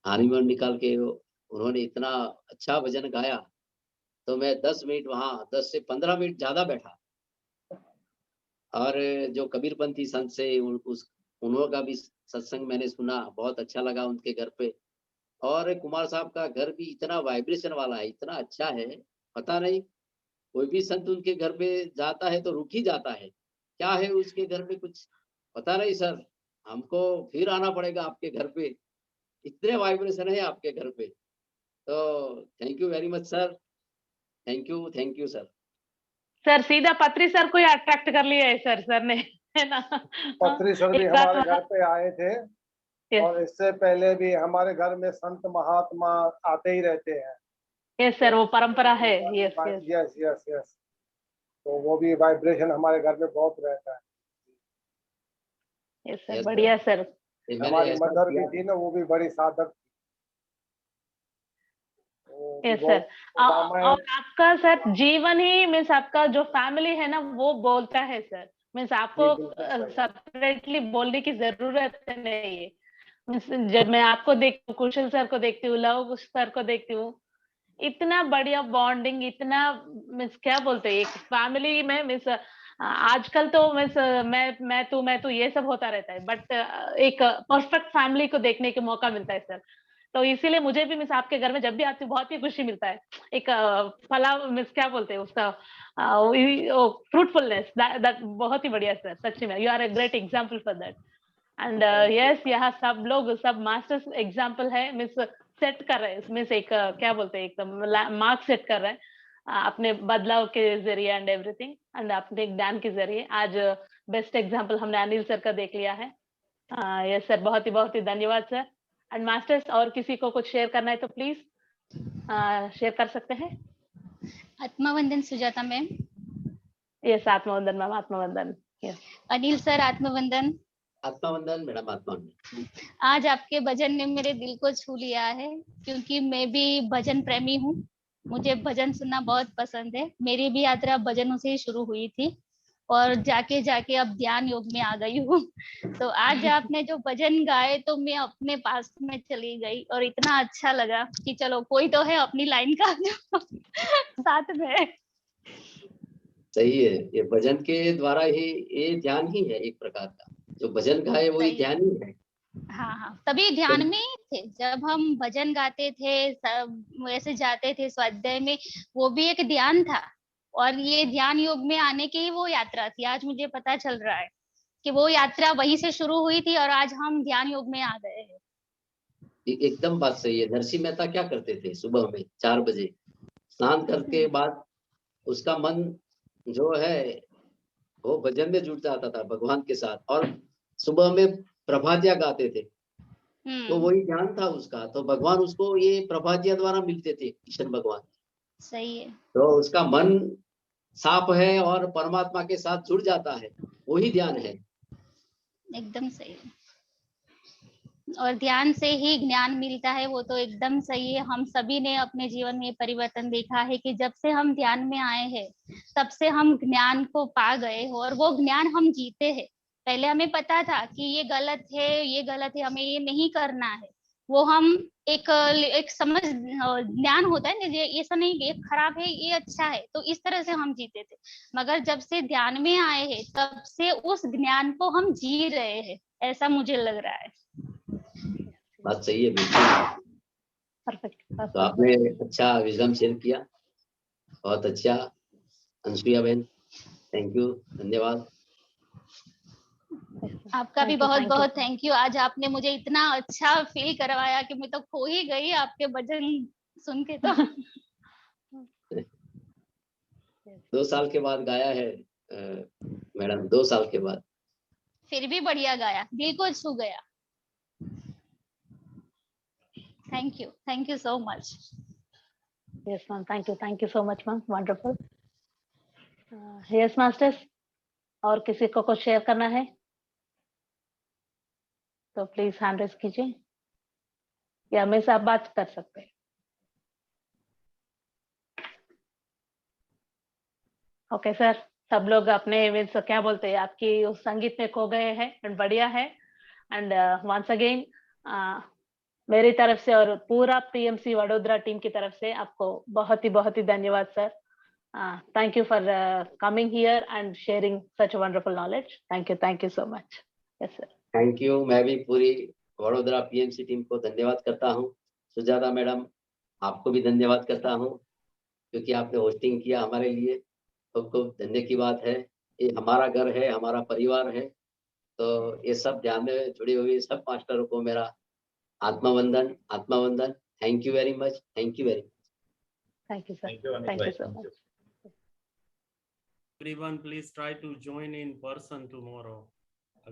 हारमोनियम निकाल के उन्होंने इतना अच्छा भजन गाया, तो मैं 10 मिनट वहाँ 10 से 15 मिनट ज्यादा बैठा। और जो कबीरपंथी संत से उन्होंने भी सत्संग मैंने सुना, बहुत अच्छा लगा उनके घर पे। और कुमार साहब का घर भी इतना वाइब्रेशन वाला है, इतना अच्छा है, पता नहीं कोई भी संत उनके घर पे जाता है तो रुक ही जाता है। क्या है उसके घर में, कुछ पता नहीं सर, हमको फिर आना पड़ेगा आपके घर पे, इतने वाइब्रेशन है आपके घर पे। तो thank you very much sir, thank you sir. Sir सीधा पत्री सर को ही अट्रैक्ट कर लिया है सर ने, है ना? पत्री सर भी हमारे घर पे आए थे, और इससे पहले भी हमारे घर में संत महात्मा आते ही रहते हैं। यस सर, वो परंपरा है। Yes yes yes yes yes, तो वो भी वाइब्रेशन हमारे घर में बहुत रहता है। यस सर, बढ़िया सर। हमारी मदर भी थी ना, वो भी बड़ी साधक। यस सर, और आपका सर जीवन ही मीन्स आपका जो फैमिली है ना वो बोलता है सर, मीन्स आपको सेपरेटली बोलने की जरूरत नहीं है। मीन्स जब मैं आपको देखती हूँ, कुशल सर को देखती हूँ, लव सर को देखती हूँ, इतना बढ़िया बॉन्डिंग, इतना मीन्स क्या बोलते हैं, एक फैमिली में मीन्स आजकल तो मीन्स मैं तू ये सब होता रहता है, बट एक परफेक्ट फैमिली को देखने का मौका मिलता है सर। तो इसीलिए मुझे भी मीन्स आपके घर में जब भी आती हूँ बहुत ही खुशी मिलता है। एक फला मीन्स क्या बोलते हैं उसका, फ्रूटफुलनेस, दैट बहुत ही बढ़िया सर, सच्ची में you are a great example for that. And yes, यहाँ सब लोग, सब मास्टर्स एग्जाम्पल है, मीन्स सेट कर रहे हैं, मीन्स एक क्या बोलते हैं, एकदम मार्क सेट कर रहे हैं अपने बदलाव के जरिए एंड एवरीथिंग, एंड अपने ज्ञान के जरिए। आज बेस्ट एग्जाम्पल हमने अनिल सर का देख लिया है। यस सर, बहुत ही धन्यवाद सर। एंड मास्टर्स, और किसी को कुछ शेयर करना है तो प्लीज शेयर कर सकते हैं। आत्मवंदन सुजाता मैम। यस, आत्मवंदन मैम, आत्मवंदन। यस अनिल सर, आत्मवंदन। आत्मवंदन मैडम, आत्मवंदन। आज आपके भजन ने मेरे दिल को छू लिया है, क्योंकि मैं भी भजन प्रेमी हूँ, मुझे भजन सुनना बहुत पसंद है। मेरी भी यात्रा भजनों से ही शुरू हुई थी, और जाके जाके अब ध्यान योग में आ गई हूँ। तो आज आपने जो भजन गाए तो मैं अपने पास में चली गई, और इतना अच्छा लगा कि चलो कोई तो है अपनी लाइन का जो साथ में। सही है, ये भजन के द्वारा ही ये ध्यान ही है एक प्रकार का, जो भजन का है वही सही। ध्यान ही है। हाँ हाँ, तभी ध्यान में ही थे जब हम भजन गाते थे, सब वैसे जाते थे स्वाध्याय में, वो भी एक ध्यान था। और ये ध्यान योग में आने की ही वो यात्रा थी। आज मुझे पता चल रहा है कि वो यात्रा वहीं से शुरू हुई थी और आज हम ध्यान योग में आ गए हैं। एकदम बात सही है। नरसिंह मेहता क्या करते थे, सुबह में 4 बजे स्नान करके बाद उसका मन जो है वो भजन में जुट जाता था भगवान के साथ, और सुबह में प्रभातिया गाते थे, तो वही ध्यान था उसका। तो भगवान उसको ये प्रभातिया द्वारा मिलते थे, कृष्ण भगवान। सही है। तो उसका मन साफ है और परमात्मा के साथ जुड़ जाता है, वही ध्यान है। एकदम सही है। और ध्यान से ही ज्ञान मिलता है, वो तो एकदम सही है। हम सभी ने अपने जीवन में परिवर्तन देखा है कि जब से हम ध्यान में आए हैं तब से हम ज्ञान को पा गए हैं और वो ज्ञान हम जीते हैं। पहले हमें पता था कि ये गलत है, ये गलत है, हमें ये नहीं करना है। वो हम एक समझ ज्ञान होता है ना, ये ऐसा नहीं ये खराब है ये अच्छा है, तो इस तरह से हम जीते थे। मगर जब से ध्यान में आए हैं तब से उस ज्ञान को हम जी रहे हैं, ऐसा मुझे लग रहा है। बात सही है, बिल्कुल। परफेक्ट। तो आपने अच्छा विजडम शेयर किया, बहुत अच्छा। अनसुईया बहन, थैंक यू, धन्यवाद। आपका भी बहुत बहुत थैंक यू। आज आपने मुझे इतना अच्छा फील करवाया कि मैं तो खो ही गई आपके भजन सुन के। तो 2 साल के बाद गाया है मैडम, 2 साल के बाद। फिर भी बढ़िया गाया, दिल को छू गया। Thank you so much. Yes, ma'am. Thank you so much, ma'am. Wonderful. Yes, masters. और किसी को कुछ शेयर करना है तो प्लीज हैंड रेज कीजिए, या मेरे से आप बात कर सकते हैं। ओके सर, सब लोग अपने मीन्स क्या बोलते हैं, आपकी उस संगीत में खो गए हैं एंड बढ़िया है। एंड वंस अगेन मेरी तरफ से और पूरा पीएमसी वडोदरा टीम की तरफ से आपको बहुत ही धन्यवाद sir. Thank you for coming here and sharing such wonderful knowledge. Thank you so much. Yes sir. Thank you. मैं भी पूरी वडोदरा पीएमसी टीम को धन्यवाद करता हूँ। सुजाता मैडम, आपको भी धन्यवाद करता हूँ क्योंकि आपने होस्टिंग किया हमारे लिए। खूब धन्य की बात है। ये हमारा घर है, हमारा परिवार है, तो ये सब ध्यान में जुड़े हुए सब मास्टरों को मेरा आत्मवंदन। Thank you very much. Thank you very much. Thank you sir. Thank you so much. Everyone, please try to join in person tomorrow.